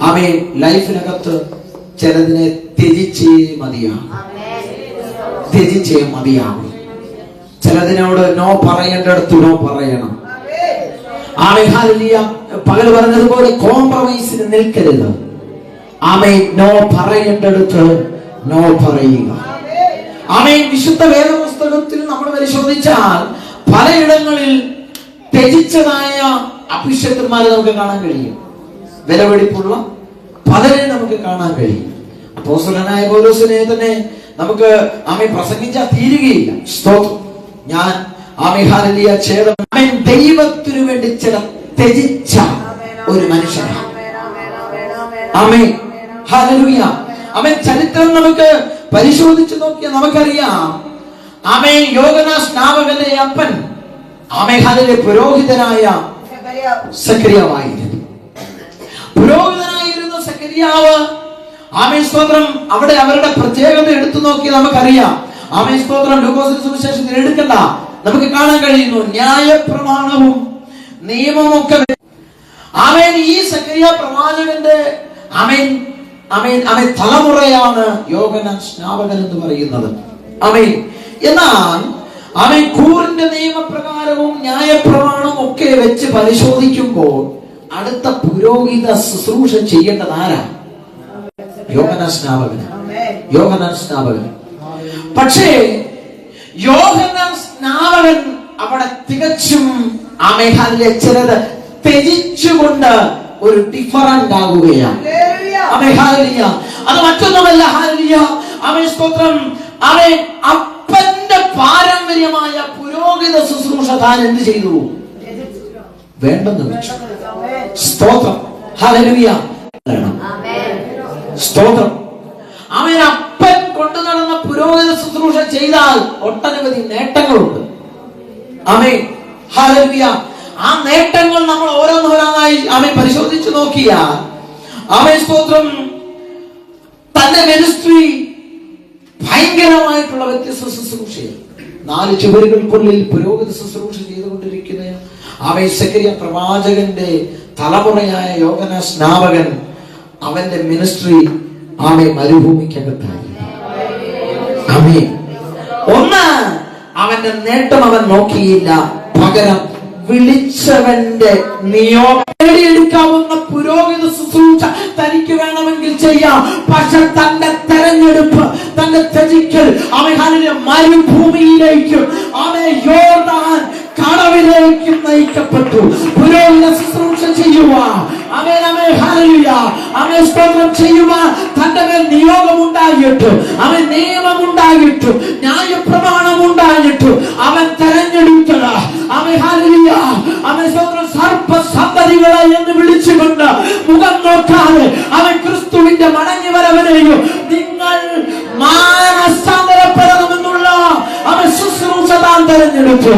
ആമേൻ ലൈഫിനകത്ത് ചിലതിനെ ത്യജിച്ചേ മതിയാകും. ചിലതിനോട് നോ പറയേണ്ടടുത്ത് നോ പറയണം. Amen hallelujah. പകൽ പറഞ്ഞതുപോലെ കോംപ്രമൈസിന് നിൽക്കരുത്. ആമേൻ നോ പറയേണ്ടടുത്ത് നോ പറയുക. ആമേൻ. വിശുദ്ധ വേദപുസ്തകത്തിൽ നമ്മൾ പരിശോധിച്ചാൽ പലയിടങ്ങളിൽ ത്യജിച്ചതായ അഭിഷേകന്മാരെ നമുക്ക് കാണാൻ കഴിയും. വിലപിടിപ്പുള്ള പലരെ നമുക്ക് കാണാൻ കഴിയും. അപ്പോസ്തലനായ പൗലോസിനെ തന്നെ നമുക്ക് ആമേൻ പ്രസംഗിച്ചാൽ തീരുകയില്ല. സ്തോത്രം. ഞാൻ ആമേൻ ഹല്ലേലൂയ ആമേൻ ദൈവത്തിനു വേണ്ടി ചില ത്യജിച്ച ഒരു മനുഷ്യനാണ്. Amen hallelujah. ആമേൻ ചരിത്രം നമുക്ക് പരിശോധിച്ചു നോക്കിയാൽ നമുക്കറിയാം. ആമേൻ യോഹന്നാൻ സ്നാപകന്റെ അപ്പൻ ആമേൻ ഹല്ലേലൂയ പുരോഹിതനായ സക്കറിയാവായിരുന്നു. പുരോഹിതനായിരുന്ന സക്കറിയാവ് ആമേൻ സ്തോത്രം അവിടെ അവരുടെ പ്രത്യേകത എടുത്തു നോക്കി നമുക്കറിയാം. ആമേൻ സ്തോത്രം. ലൂക്കോസിന്റെ സുവിശേഷത്തിൽ എടുക്കണ്ട, നമുക്ക് കാണാൻ കഴിയുന്നു ന്യായപ്രമാണവും നിയമവും ഒക്കെ. ആമേൻ ഈ സക്കറിയ പ്രവാചകന്റെ ആമേൻ ആമേൻ ആമേൻ തലമുറയാണ് യോഹന്നാൻ സ്നാപകൻ എന്ന് പറയുന്നത്. ആമേൻ. എന്നാൽ ആമേൻ കൂറിന്റെ നിയമപ്രകാരവും ന്യായപ്രമാണവും ഒക്കെ വെച്ച് പരിശോധിക്കുമ്പോൾ അടുത്ത പുരോഹിത ശുശ്രൂഷ ചെയ്യേണ്ടത് ആരാ? യോഹന്നാൻ സ്നാപകൻ. പക്ഷേ യോഹന്നാൻ സ്നാപകൻ അവിടെ തികച്ചും ആമേൻ ഹല്ലേലൂയ ചിലത് ത്യജിച്ചുകൊണ്ട് ഒരു ഡിഫറന്റ് ആകുകയാണ്. Amen hallelujah. അത് മറ്റൊന്നുമല്ല. ഹല്ലേലൂയ. ആമേൻ സ്തോത്രം. ആമേൻ അപ്പന്റെ പാരമ്പര്യമായ പുരോഹിത ശുശ്രൂഷ താൻ എന്ത് ചെയ്തു? വേണ്ടെന്ന് വെച്ചു. സ്തോത്രം. ഹല്ലേലൂയ. സ്തോത്രം. ആമേൻ. അപ്പൻ കൊണ്ടു നടന്ന പുരോഹിത ശുശ്രൂഷ ചെയ്താൽ ഒട്ടനവധി നേട്ടങ്ങളുണ്ട്. Amen hallelujah. ആ നേട്ടങ്ങൾ നമ്മൾ ഓരോന്നോരോന്നായി ആമേൻ പരിശോധിച്ചു നോക്കിയാൽ ആമേൻ സ്തോത്രം, തന്റെ മിനിസ്ട്രി ഭയങ്കരമായിട്ടുള്ള വ്യത്യസ്ത ശുശ്രൂഷയിൽ 4 ചുവരുകൾക്കുള്ളിൽ പുരോഗതി ശുശ്രൂഷ ചെയ്തുകൊണ്ടിരിക്കുന്ന ആമേൻ സെക്കറിയ പ്രവാചകന്റെ തലമുറയായ യോഹന്നാൻ സ്നാപകൻ, അവന്റെ മിനിസ്ട്രി ആമേൻ മരുഭൂമിക്കകത്തായി. ആമേൻ. ഒന്ന്, അവന്റെ നേട്ടം അവൻ നോക്കിയില്ല, പകരം വിളിച്ചവന്റെ നിയോഗം നേടിയെടുക്കാവുന്ന പുരോഗതി ശുശ്രൂഷ തനിക്ക് വേണമെങ്കിൽ ചെയ്യാം. പക്ഷെ തന്റെ തെരഞ്ഞെടുപ്പ്, തന്റെ ത്യജിക്കൽ അവനെ മരുഭൂമിയിലേക്കും യോർദാൻ കടവിലേക്കും നയിക്കപ്പെട്ടു. പുരോഗതി ശുശ്രൂഷ ചെയ്യുവാൻ സ്തോത്രം ചെയ്യുവാൻ തന്റെ മേൽ നിയോഗം ഉണ്ടായിട്ടു, അവൻ നിയമം ഉണ്ടായിട്ടു, ന്യായപ്രമാണം ഉണ്ടായിട്ടു, അവൻ തെരഞ്ഞെടുത്തത് അവൻ സ്തോത്രം സർപ്പസന്തതികളെ എന്ന് വിളിച്ചുകൊണ്ട് മുഖം നോക്കാതെ അവൻ ക്രിസ്തുവിന്റെ മടങ്ങി വരവനെയും നിങ്ങൾ മാനസാന്തരപ്പെടണമെന്നുള്ള അവൻ ശുശ്രൂഷ താൻ തെരഞ്ഞെടുത്തു.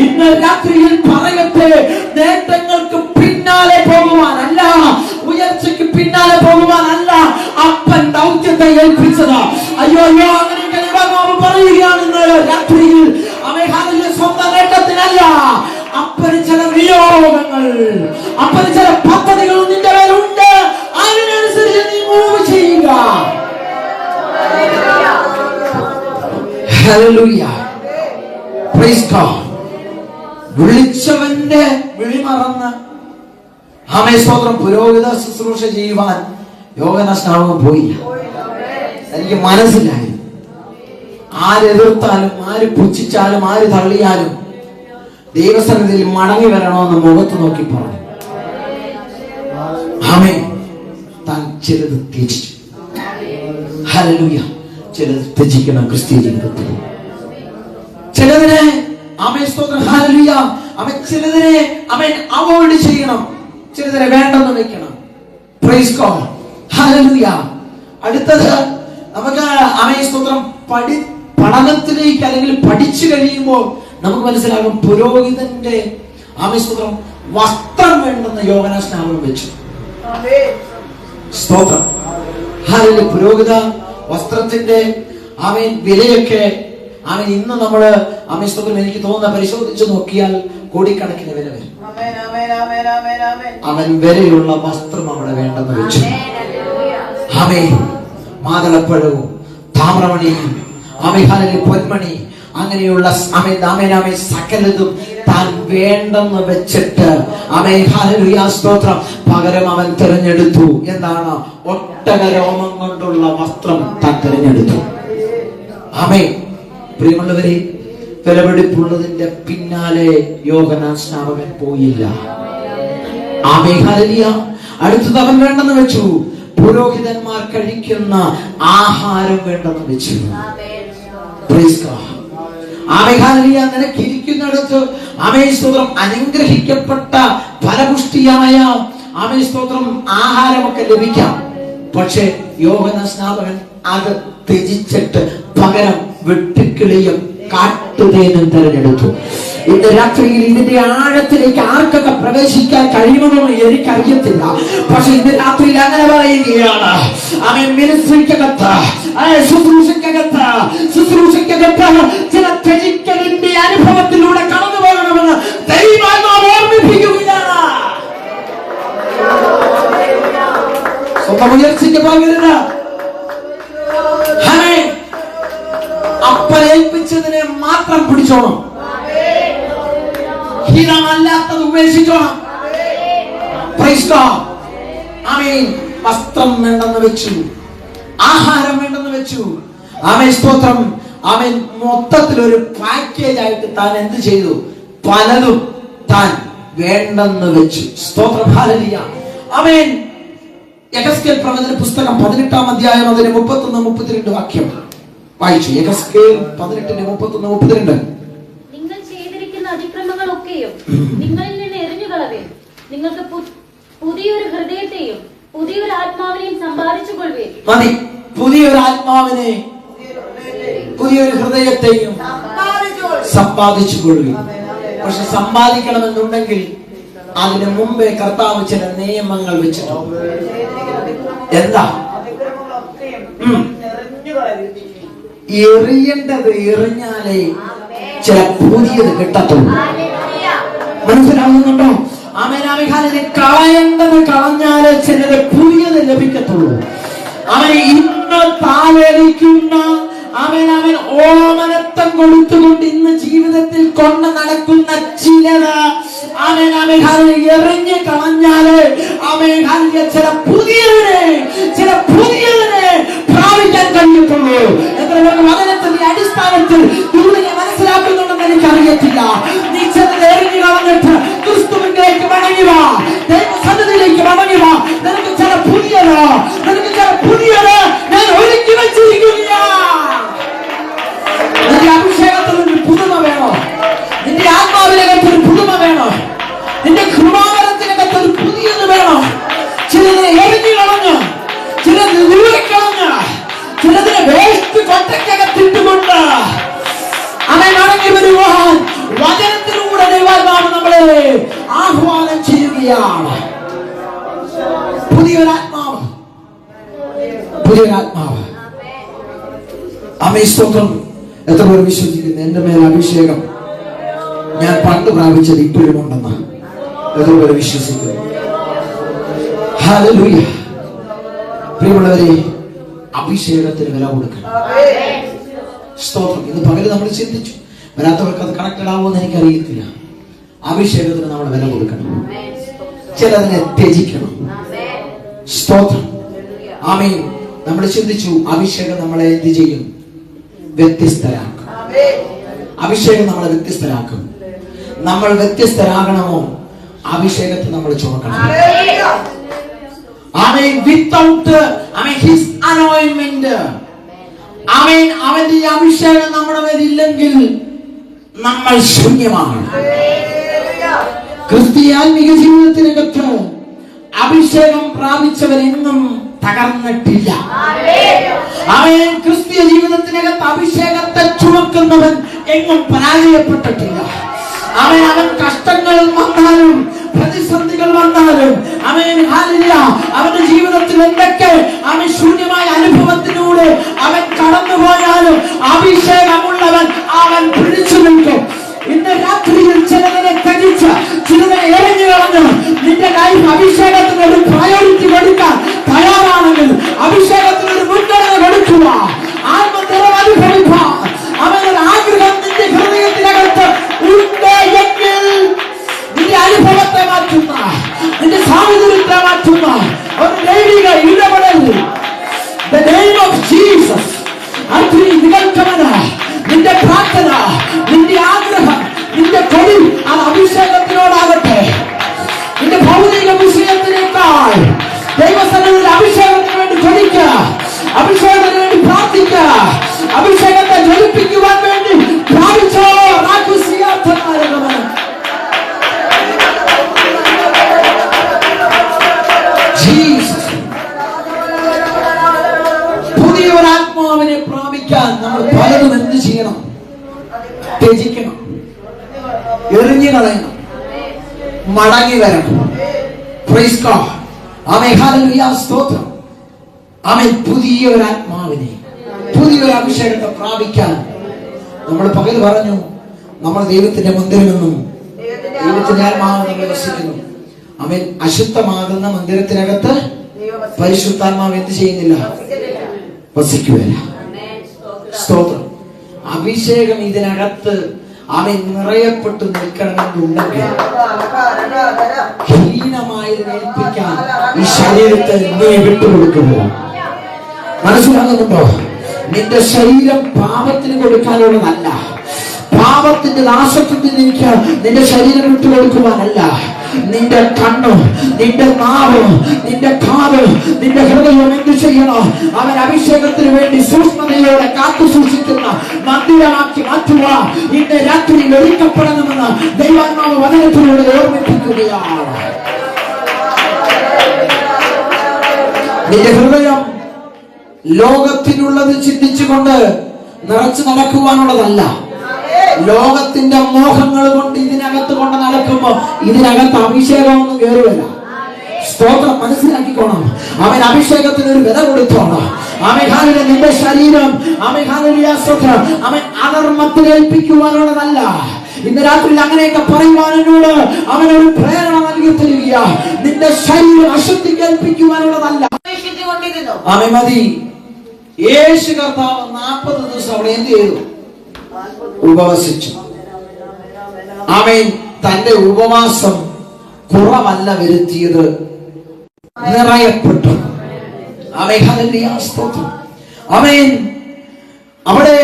ഇന്ന് രാത്രിയിൽ പറയട്ടെ, നേട്ടങ്ങൾക്ക് പിന്നാലെ പോകുവാനല്ല, ഉയർച്ചയ്ക്ക് പിന്നാലെ പോകുവാനല്ല അപ്പൻ ദൗത്യത്തെ ഏൽപ്പിച്ചത്. അയ്യോ അങ്ങനെ പറയുകയാണ് ഇന്ന് രാത്രിയിൽ സ്വന്തം നേട്ടത്തിനല്ല, അപ്പന് ചില നിയോഗങ്ങൾ, അപ്പന് ചില പദ്ധതികൾ നിന്റെ മേലുണ്ട്. അതിനനുസരിച്ച് നീ മൂവ് ചെയ്യുക. Hallelujah, praise God. വിളിച്ചവന്റെ വിളി മറന്ന് ആമേൻ സ്തോത്രം പുരോഹിത ശുശ്രൂഷ ചെയ്യുവാൻ യോഹന്നാൻ സ്നാപകൻ പോയില്ല. എനിക്ക് മനസ്സിലായി, ആരെതിർത്താലും, ആര് പുച്ഛിച്ചാലും, ആര് തള്ളിയാലും ദൈവസന്നിധിയിൽ മടങ്ങി വരണമെന്ന് മുഖത്ത് നോക്കി പറഞ്ഞു. ആമേൻ. താൻ ചിലത് ത്യജിച്ചു. ഹല്ലേലൂയ. ചിലത് ത്യജിക്കണം ക്രിസ്തീയ ജീവിതത്തിൽ. ചിലതിനെ ആമേൻ സ്തോത്രം ഹല്ലേലൂയ, അവൻ ചിലതിനെ അവൻ അവോയ്ഡ് ചെയ്യണം, ചിലതിനെ വേണ്ടെന്ന് വെക്കണം. Praise God. ഹല്ലേലൂയ. അടുത്തത് നമുക്ക് ആമേൻ സ്തോത്രം പഠനത്തിലേക്ക് അല്ലെങ്കിൽ പഠിച്ചു കഴിയുമ്പോൾ നമുക്ക് മനസ്സിലാകും പുരോഹിതന്റെ ആമേൻ സ്തോത്രം വസ്ത്രം വേണ്ടെന്ന് യോഹന്നാൻ സ്നാപകൻ വെച്ചു. സ്തോത്രം. ഹല്ലേലൂയ. പുരോഹിത വസ്ത്രത്തിന്റെ ആമേൻ വിലയൊക്കെ ഇന്ന് നമ്മള് ആമേൻ സ്തോത്രം എനിക്ക് തോന്നുന്ന പരിശോധിച്ച് നോക്കിയാൽ കോടിക്കണക്കിന് വില വരും. അവൻ വിലയുള്ള വസ്ത്രം അവിടെ വേണ്ടെന്ന് വെച്ചു. ആമേൻ. മാതളപ്പഴവും താമ്രമണിയും പൊന്മണി അങ്ങനെയുള്ള സകലതും താൻ വേണ്ടെന്ന് വെച്ചിട്ട് സ്തോത്രം പകരം അവൻ തിരഞ്ഞെടുത്തു. എന്താണ്? ഒട്ടകരോമം കൊണ്ടുള്ള വസ്ത്രം താൻ തിരഞ്ഞെടുത്തു. ആമേൻ. പ്രിയമുള്ളവരെ, വിലപിടിപ്പുള്ളതിന്റെ പിന്നാലെ യോഹന്നാൻ സ്നാപകൻ പോയില്ല. ആമേൻ. ഹല്ലേലൂയ. അടുത്തത് അവൻ വേണ്ടെന്ന് വെച്ചു പുരോഹിതന്മാർ കഴിക്കുന്ന ആഹാരം വേണ്ടെന്ന് വെച്ചു. Praise God. ആമേൻ. ഹല്ലേലൂയ. നിനക്ക് ഇരിക്കുന്നിടത്ത് ആമേൻ സ്തോത്രം അനുഗ്രഹിക്കപ്പെട്ട ഫലപുഷ്ടിയായ ആമേൻ സ്തോത്രം ആഹാരമൊക്കെ ലഭിക്കാം. പക്ഷെ യോഹന്നാൻ സ്നാപകൻ അത് ത്യജിച്ചിട്ട് പകരം വെട്ടുക്കിളിയും കാട്ടുതേനും തിരഞ്ഞെടുത്തു. ഇന്ന് രാത്രിയിൽ ഇതിന്റെ ആഴത്തിലേക്ക് ആർക്കൊക്കെ പ്രവേശിക്കാൻ കഴിയുമെന്ന് എനിക്കറിയത്തില്ല. പക്ഷെ ഇന്ന് രാത്രിയിൽ അങ്ങനെ പറയുകയാണ്, ആമേൻ. മിനിസ്ട്രിക്കകത്ത്, ശുശ്രൂഷയ്ക്കകത്ത് ചില ത്യജിക്കലിന്റെ അനുഭവത്തിലൂടെ കടന്നു പോകണമെന്ന് ദൈവാത്മാവ് ഓർമ്മിപ്പിക്കുകയാണ്. സ്വന്തം ഉയർച്ചയ്ക്ക് പകരുന്ന അപ്പനേൽപ്പിച്ചതിനെ മാത്രം പിടിച്ചോണം, ഹിതമല്ലാത്തത് ഉപേക്ഷിച്ചോണം. Price God. ആമേൻ. വസ്ത്രം വേണ്ടെന്ന് വെച്ചു, ആഹാരം വേണ്ടെന്ന് വെച്ചു. ആമേൻ സ്തോത്രം. ആമേൻ. മൊത്തത്തിൽ ഒരു പാക്കേജ് ആയിട്ട് താൻ എന്ത് ചെയ്തു? പലതും താൻ വേണ്ടെന്ന് വെച്ചു. സ്തോത്രം. ഹല്ലേലൂയ. ആമേൻ. യെഹെസ്കേൽ പ്രവചന പുസ്തകം 18-ാം അധ്യായം അതിന് 31-32 വാക്യം വായിച്ചു. യെഹെസ്കേൽ 18:31-32. നിങ്ങൾ ചെയ്തിരിക്കുന്ന അതിക്രമങ്ങളൊക്കെയും നിങ്ങളിൽ നിന്ന് എറിഞ്ഞു കളവേൻ. നിങ്ങൾക്ക് പുതിയൊരു ഹൃദയത്തെയും പുതിയൊരു ആത്മാവിനെയും സമ്പാദിച്ചുകൊള്ളുവേൻ. മതി. പുതിയൊരു ആത്മാവിനെ, പുതിയൊരു ഹൃദയത്തെയും സമ്പാദിച്ചുകൊള്ളുവേൻ. പക്ഷെ സമ്പാദിക്കണമെന്നുണ്ടെങ്കിൽ അതിന് മുമ്പേ കർത്താവ് ചില നിയമങ്ങൾ വെച്ചിട്ടുണ്ട്. എന്താ എറിയേണ്ടത് എറിഞ്ഞാലേ ചില പുതിയത് കിട്ടത്തുള്ളൂ. മനസ്സിലാവുന്നുണ്ടോ? ആമേനാമിഹാലിനെ കളയേണ്ടത് കളഞ്ഞാലേ ചിലത് പുതിയത് ലഭിക്കത്തുള്ളൂ. അവനെ ഇന്ന് താലേലിക്കുന്ന അവൻ ഓമനത്തം കൊടുത്തുകൊണ്ട് ഇന്ന് ജീവിതത്തിൽ കൊണ്ട് നടക്കുന്ന ചിലത് അവനെ എറിഞ്ഞ് കളഞ്ഞാല് ചില പുതിയതിനെ പ്രാപിക്കാൻ കഴിയത്തുള്ളൂ. എത്ര വചനത്തിന്റെ അടിസ്ഥാനത്തിൽ ഇതിനെ മനസ്സിലാക്കുന്നുണ്ടെന്ന് എനിക്കറിയത്തില്ല. നീ ചിലത് എറിഞ്ഞു കളഞ്ഞിട്ട് ക്രിസ്തുവിലേക്ക് മടങ്ങി വാ, ദൈവസന്നിധിയിലേക്ക് മടങ്ങി വാ. നിനക്ക് ചില പുതിയത് ഞാൻ ഒരുക്കി വെച്ചിരിക്കുകയാണ്. നിന്റെ അഭിഷേകത്തിൽ ഒരു പുതുമ വേണോ? നിന്റെ ആത്മാവിനകത്ത് ഒരു പുതുമ വേണോ? നിന്റെ കൃപാവരത്തിനകത്ത് ഒരു പുതിയത് വേണോ? ചിലതിനെ എറിഞ്ഞു കളഞ്ഞ്, ചിലത് ദൂരക്കളഞ്ഞ്, ചിലതിനെ വേസ്റ്റ് കൊട്ടക്കകത്തിട്ടുകൊണ്ട് അവൻ മടങ്ങി വരുവാൻ വചനത്തിലൂടെ ദൈവാത്മാവ് നമ്മളെ ആഹ്വാനം ചെയ്യുകയാണ്. പുതിയൊരാത്മാവ്. സ്തോത്രം. എത്ര പേർ വിശ്വസിക്കുന്നു എന്റെ മേൽ അഭിഷേകം ഞാൻ പണ്ട് പ്രാപിച്ചത് ഇപ്പോഴും ഉണ്ടെന്ന്? എത്ര പേർ വിശ്വസിക്കുന്നു? ഹല്ലേലൂയ. പ്രിയമുള്ളവരെ, അഭിഷേകത്തിന് വില കൊടുക്കണം. സ്തോത്രം. ഇന്ന് പകല് നമ്മൾ ചിന്തിച്ചു, വരാത്തവർക്ക് അത് കണക്റ്റഡ് ആവുമെന്ന് എനിക്കറിയത്തില്ല. അഭിഷേകത്തിന് നമ്മൾ വില കൊടുക്കണം, ചിലതിനെ ത്യജിക്കണം. സ്തോത്രം. ആമേൻ. നമ്മൾ ചിന്തിച്ചു, അഭിഷേകം നമ്മളെ എന്ത് ചെയ്യും? വ്യത്യസ്തരാക്കും. അഭിഷേകം നമ്മളെ വ്യത്യസ്തരാക്കും. നമ്മൾ വ്യത്യസ്തരാകണമോ? അഭിഷേകത്തെ നമ്മൾ ചുമക്കണം. ആമേൻ. വിത്തൗട്ട് ഹിസ് അനോയിന്റ്മെന്റ്, ആമേൻ, അവന്റെ അഭിഷേകം നമ്മുടെ മേൽ ഇല്ലെങ്കിൽ നമ്മൾ ശൂന്യമാണ്. ക്രിസ്തീയ ആത്മീയ ജീവിതത്തിനകത്ത് അഭിഷേകം പ്രാപിച്ചവരെന്നും തകർന്നിട്ടില്ല. അവൻ ക്രിസ്തീയ ജീവിതത്തിനകത്ത് അഭിഷേകത്തെ ചുമക്കുന്നവൻ എങ്ങും പരാജയപ്പെട്ടിട്ടില്ല. അവൻ കഷ്ടങ്ങൾ വന്നാലും പ്രതിസന്ധികൾ വന്നാലും അവന്റെ ജീവിതത്തിൽ എന്തൊക്കെ അവൻ ശൂന്യമായ അനുഭവത്തിലൂടെ അവൻ കടന്നുപോയാലും അഭിഷേകമുള്ളവൻ അവൻ പിടിച്ചു നിൽക്കും. ഇന്ന് രാത്രിയിൽ ചിലതിനെ ത്യജിച്ച്, ചിലതിനെ എറിഞ്ഞു കളഞ്ഞ് നിന്റെ ലൈഫ് അഭിഷേകത്തിന് ഒരു പ്രയോറിറ്റി കൊടുക്കാൻ തയ്യാറാണെങ്കിൽ, അഭിഷേകത്തിന് ഒരു മുൻഗണന കൊടുക്കുക, ആത്മനിറവ് അനുഭവിക്കാൻ അവനൊരു ആഗ്രഹം നിന്റെ ഹൃദയത്തിനകത്ത് ഉണ്ട് എങ്കിൽ നിന്റെ അനുഭവത്തെ മാറ്റുന്ന, നിന്റെ സാഹചര്യത്തെ മാറ്റുന്ന ഒരു ദൈവിക ഇടപെടൽ the name of Jesus നിന്റെ പ്രാർത്ഥന, നിന്റെ ആഗ്രഹം, നിന്റെ കൊടി അത് അഭിഷേകത്തിനോടാകട്ടെ. നിന്റെ ഭൗതിക വിഷയത്തിനേക്കാൾ ദൈവസന്നിധിയിൽ അഭിഷേകത്തിന് വേണ്ടി കൊടിക്കുക, അഭിഷേകത്തിന് വേണ്ടി പ്രാർത്ഥിക്കുക, അഭിഷേകത്തെ ജ്വലിപ്പിക്കുവാൻ വേണ്ടി പ്രാപിച്ചോ. പുതിയൊരാത്മാവിനെ പ്രാപിക്കാൻ നമ്മൾ പലതും എന്ത് ചെയ്യണം? ത്യജിക്കണം, എറിഞ്ഞു കളയണം, മടങ്ങി വരണം. Praise God. ആമേൻ. ഹല്ലേലൂയ. സ്തോത്രം. ആമേൻ. പുതിയൊരാത്മാവിനെ, പുതിയൊരു അഭിഷേകത്തെ പ്രാപിക്കാൻ നമ്മൾ പകൽ പറഞ്ഞു, നമ്മൾ ദൈവത്തിന്റെ മന്ദിരമെന്നും ദൈവത്തിന്റെ ആത്മാവ് നമ്മൾ വസിക്കുന്നു. ആമേൻ. അശുദ്ധമാകുന്ന മന്ദിരത്തിനകത്ത് പരിശുദ്ധാത്മാവ് എന്ത് ചെയ്യുന്നില്ല? വസിക്കുകയില്ല. സ്തോത്രം. അഭിഷേകം ഇതിനകത്ത് അവൻ നിറയപ്പെട്ട് നിൽക്കണമെന്നുണ്ടെങ്കിൽ ഹീനമായതിനേൽപ്പിക്കാൻ ഈ ശരീരത്തെ നീ വിട്ടുകൊടുക്കുമോ? മനസ്സിലാകുന്നുണ്ടോ? നിന്റെ ശരീരം പാപത്തിന് കൊടുക്കാനുള്ളതല്ല, പാപത്തിന്റെ നാശത്തിൽ എനിക്ക് നിന്റെ ശരീരം വിട്ടുകൊടുക്കുവാനല്ല. നിന്റെ കണ്ണ്, നിന്റെ നാവ്, നിന്റെ കാത്, നിന്റെ ഹൃദയം എന്ത് ചെയ്യണം? അവൻ അഭിഷേകത്തിന് വേണ്ടി സൂക്ഷ്മതയോടെ കാത്തു സൂക്ഷിക്കുന്ന മന്ദിരമാക്കി മാറ്റുക. ഇന്ന് രാത്രി ഒരുക്കപ്പെടണമെന്ന് ദൈവാത്മാവ് വചനത്തിലൂടെ ഓർമ്മിപ്പിക്കുകയാണ്. നിന്റെ ഹൃദയം ലോകത്തിനുള്ളത് ചിന്തിച്ചുകൊണ്ട് നിറച്ചു നടക്കുവാനുള്ളതല്ല. ലോകത്തിന്റെ മോഹങ്ങൾ കൊണ്ട് ഇതിനകത്ത് കൊണ്ട് നടക്കുമ്പോ ഇതിനകത്ത് അഭിഷേകമൊന്നും കയറുകയില്ല. സ്തോത്രം മനസ്സിലാക്കിക്കോണം. അവൻ അഭിഷേകത്തിന് ഒരു വില കൊടുത്തോണം. ആമേൻ. നിന്റെ ശരീരം അവൻ അധർമ്മത്തിലേൽപ്പിക്കുവാനുള്ളതല്ല. ഇന്ന് രാത്രി അങ്ങനെയൊക്കെ പറയുവാനോട് അവനൊരു പ്രേരണ നൽകി തരിക. നിന്റെ ശരീരം അശുദ്ധി കേൾപ്പിക്കുവാനുള്ളതല്ല. ആമേൻ. മതി. യേശു കർത്താവ് 40 ദിവസം അവിടെ എന്ത് ചെയ്തു? ഉപവസിച്ചു. ആമേൻ. തന്റെ ഉപവാസം കുറവല്ല വരുത്തിയത്, നിറയപ്പെട്ടു. ആമേൻ. ഹല്ലേലൂയ. സ്തോത്രം. ആമേൻ. അവിടെ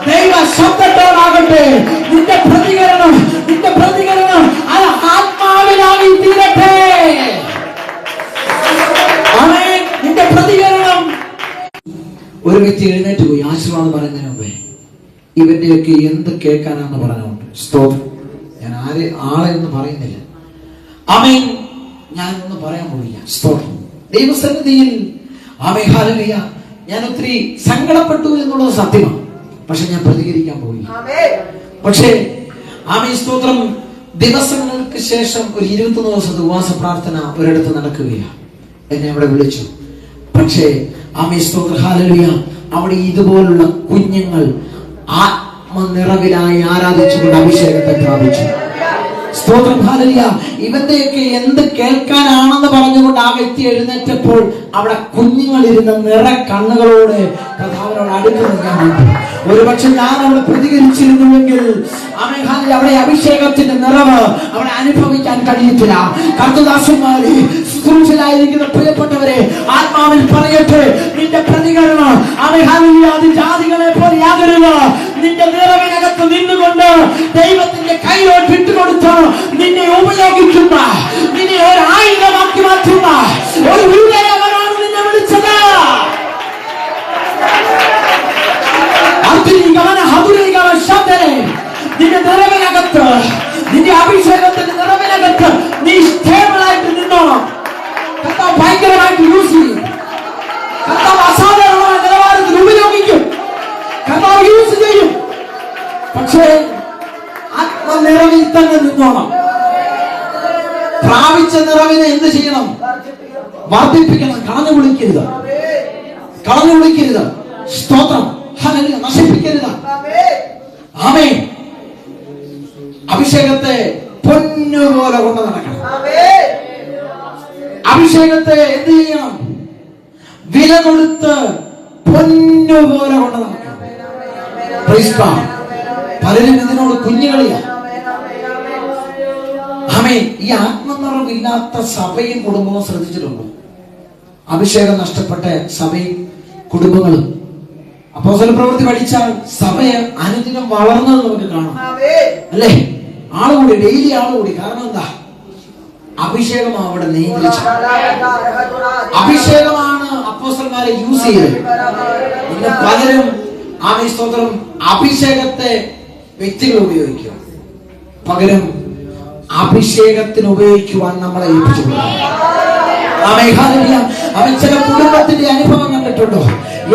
ദൈവ ശബ്ദത്തോടാകട്ടെ നിന്റെ പ്രതികരണം അത് ആത്മാവിലായി തീരട്ടെ. ആമേൻ. നിന്റെ പ്രതികരണം. ഒരു വ്യക്തി എഴുന്നേറ്റ് പോയി ആശീർവാദം പറയുന്നതിന് മുമ്പേ ഇവന്റെയൊക്കെ എന്ത് കേൾക്കാനാണെന്ന് പറഞ്ഞുകൊണ്ട് സ്തോത്രം. ഞാൻ ആളെയൊന്നും പറയുന്നില്ല. ആമേൻ. ഞാനൊന്നും പറയാൻ പോയില്ല. സ്തോത്രം. ദൈവസന്നിധിയിൽ ആമേൻ. ഹല്ലേലൂയ. ഞാൻ ഒത്തിരി സങ്കടപ്പെട്ടു എന്നുള്ളത് സത്യമാണ്. പക്ഷെ ഞാൻ പ്രതികരിക്കാൻ പോയില്ല. പക്ഷേ ആമേൻ. സ്തോത്രം. ദിവസങ്ങൾക്ക് ശേഷം ഒരു 21 ദിവസത്തെ ഉപവാസ പ്രാർത്ഥന ഒരിടത്ത് നടക്കുകയാണ്. എന്നെ അവിടെ വിളിച്ചു. പക്ഷേ ആമേൻ. സ്തോത്രം. ഹല്ലേലൂയ. അവിടെ ഇതുപോലുള്ള കുഞ്ഞുങ്ങൾ ആത്മനിറവിലായി ആരാധിച്ചുകൊണ്ട് അഭിഷേകത്തെ പ്രാപിച്ചു. സ്തോത്രം. ഹല്ലേലൂയ. ഇവന്റെയൊക്കെ എന്ത് കേൾക്കാനാണെന്ന് പറഞ്ഞുകൊണ്ട് ആ വ്യക്തി എഴുന്നേറ്റപ്പോൾ അവിടെ കുഞ്ഞുങ്ങളിരുന്ന നിറ കണ്ണുകളോട് കർത്താവിനോട് അടുക്കുന്നത് ഞാൻ കണ്ടു. ഒരുപക്ഷെ ഞാൻ അവിടെ പ്രതികരിച്ചിരുന്നുവെങ്കിൽ അവിടെ അഭിഷേകത്തിന്റെ നിറവ് അവിടെ അനുഭവിക്കാൻ കഴിയത്തില്ല. കർത്തദാസന്മാരെ, ശുശ്രൂഷയിലായിരിക്കുന്ന പ്രിയപ്പെട്ടവരെ, ആത്മാവിൽ പറയട്ടെ, നിന്റെ പ്രതികരണം അത് ജാതികളെ പോലെ യാതൊരുത്. നിന്റെ നിറവിനകത്ത് നിന്നുകൊണ്ട് ദൈവത്തിന്റെ കൈയോട്ട് ഇട്ടുകൊടുത്ത് നിന്നെ ഉപയോഗിക്കുന്ന, നിന്നെ ഒരു ആയുധമാക്കി മാറ്റുന്ന ഒരു വിജയവനാണ് നിന്നെ വിളിച്ചത്. നിന്റെ നിറവിനകത്ത്, നിന്റെ അഭിഷേകത്തിന്റെ നിറവിനകത്ത് നീ സ്റ്റേബിളായിട്ട് നിന്നോണം. കർത്താവ് ഭയങ്കരമായിട്ട് യൂസ് ചെയ്യും. കർത്താവ് അസാധാരണമായ നിലവാരത്തിൽ ഉപയോഗിക്കും. കർത്താവ് യൂസ് ചെയ്യും. പക്ഷേ ആത്മനിറവിൽ തന്നെ നിന്നോണം. പ്രാപിച്ച നിറവിനെ എന്ത് ചെയ്യണം? വർദ്ധിപ്പിക്കണം. കളഞ്ഞു വിളിക്കരുത്. സ്തോത്രം. ഹല്ലേലൂയ. നശിപ്പിക്കരുത്. ആമേൻ. അഭിഷേകത്തെ പൊന്നുപോലെ കൊണ്ട് നടക്കണം. അഭിഷേകത്തെ എന്ത് ചെയ്യണം? വില കൊടുത്ത് പൊന്നുപോലെ കൊണ്ട് നടക്കണം. Praise God. പലരും ഇതിനോട് കുഞ്ഞുകളിയാ. ആമേൻ. ഈ ആത്മനിറവില്ലാത്ത സഭയും കുടുംബവും ശ്രദ്ധിച്ചിട്ടുണ്ടോ? അഭിഷേകം നഷ്ടപ്പെട്ട സഭയും കുടുംബങ്ങളും. അപ്പോസ്തല പ്രവൃത്തി പഠിച്ചാൽ സഭയെ അനുദിനം വളർന്നത് നമുക്ക് കാണാം. അല്ലേ? ആളുകൂടി, ഡെയിലി ആളുകൂടി. കാരണം എന്താ? അഭിഷേകമാണ് അവിടെ നിയന്ത്രിച്ചത്. അഭിഷേകമാണ് അപ്പോസ്തലന്മാരെ യൂസ് ചെയ്തത്. ഇന്ന് പലരും ആമേൻ. സ്തോത്രം. അഭിഷേകത്തെ വ്യക്തികൾ ഉപയോഗിക്കുക, പകരം അഭിഷേകത്തിന് ഉപയോഗിക്കുവാൻ നമ്മളെ ഏൽപ്പിച്ചു. അവൻ ചില കുടുംബത്തിന്റെ അനുഭവം കണ്ടിട്ടുണ്ടോ?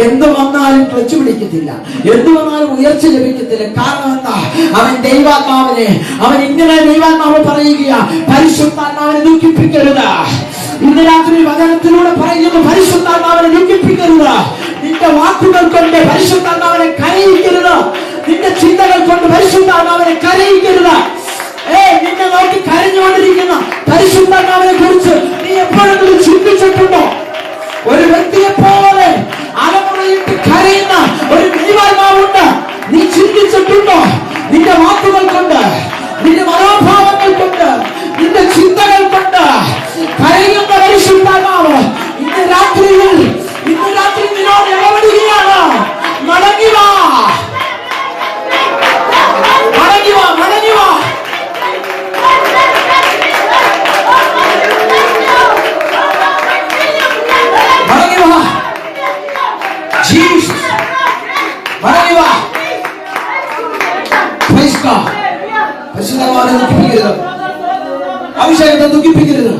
എന്ത് വന്നാലും ക്ലച്ച് പിടിക്കത്തില്ല, എന്ത് വന്നാലും ഉയർച്ച ലഭിക്കത്തില്ല. കാരണം എന്താ? അവൻ ദൈവാത്മാവിനെ, അവൻ ഇങ്ങനെ ദൈവാത്മാവ് പറയുക, പരിശുദ്ധാത്മാവിനെ ദുഃഖിപ്പിക്കരുത്. ഇന്ന് രാത്രി വചനത്തിലൂടെ പറയുന്നു, പരിശുദ്ധാത്മാവിനെ ദുഃഖിപ്പിക്കരുത്. നിന്റെ വാക്കുകൾ കൊണ്ട് പരിശുദ്ധാത്മാവിനെ കരയിക്കരുത്. നിന്റെ ചിന്തകൾ കൊണ്ട് പരിശുദ്ധാത്മാവിനെ കരയിക്കരുത്. നിന്നെ നോക്കി കരഞ്ഞുകൊണ്ടിരിക്കുന്ന പരിശുദ്ധാത്മാവിനെ കുറിച്ച് നീ എപ്പോഴെങ്കിലും ചിന്തിച്ചിട്ടുണ്ടോ? ഒരു വ്യക്തിയെ പോലെ അലമുറയിട്ട് കരയുന്ന ഒരു ദൈവാത്മാവുണ്ട്. നീ ചിന്തിച്ചിട്ടുണ്ടോ? നിന്റെ വാക്കുകൾ കൊണ്ട്, നിന്റെ മനോഭാവങ്ങൾ കൊണ്ട്, നിന്റെ ചിന്തകൾ കൊണ്ട് കരയുന്ന പരിശുദ്ധാത്മാവ് ഇന്ന് രാത്രി നിന്നോട് ഇടപെടുകയാണ്. മടങ്ങി വാ. അഭിഷേകത്തെ ദുഃഖിപ്പിക്കരുത്.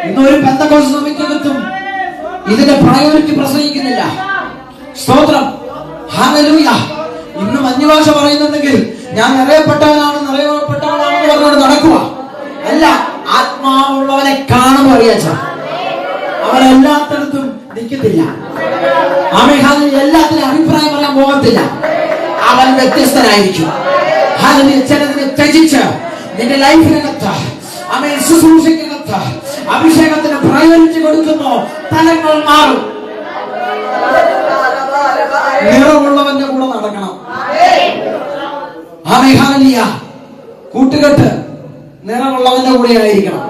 ഇന്നൊരു പെന്തക്കോസ്ത് സഭയ്ക്കകത്തും ഇതിന്റെ പ്രയോറിറ്റി പ്രസംഗിക്കുന്നില്ല. സ്തോത്രം. ഹല്ലേലൂയ. ഇന്നും അന്യഭാഷ പറയുന്നുണ്ടെങ്കിൽ ഞാൻ നിറയപ്പെട്ടവനാണെന്ന് പറഞ്ഞുകൊണ്ട് നടക്കുക. അല്ല, ആത്മാവുള്ളവനെ കാണുമ്പോൾ അറിയാച്ചാ അവൻ എല്ലാത്തിടത്തും നിൽക്കത്തില്ല. അവൻ എല്ലാത്തിനും അഭിപ്രായം പറയാൻ പോകത്തില്ല. അവൻ വ്യത്യസ്തനായിരിക്കും. ചിലതിനെ ത്യജിച്ച് നിന്റെ ലൈഫിനകത്ത് അവൻ ശുശ്രൂഷയ്ക്കകത്ത് അഭിഷേകത്തിന് പ്രയോജിച്ച് കൊടുക്കുന്നു. തലങ്ങൾ മാറും. നിറമുള്ളവന്റെ കൂടെ നടക്കണം. കൂട്ടുകെട്ട് നിറമുള്ളവന്റെ കൂടെ ആയിരിക്കണം.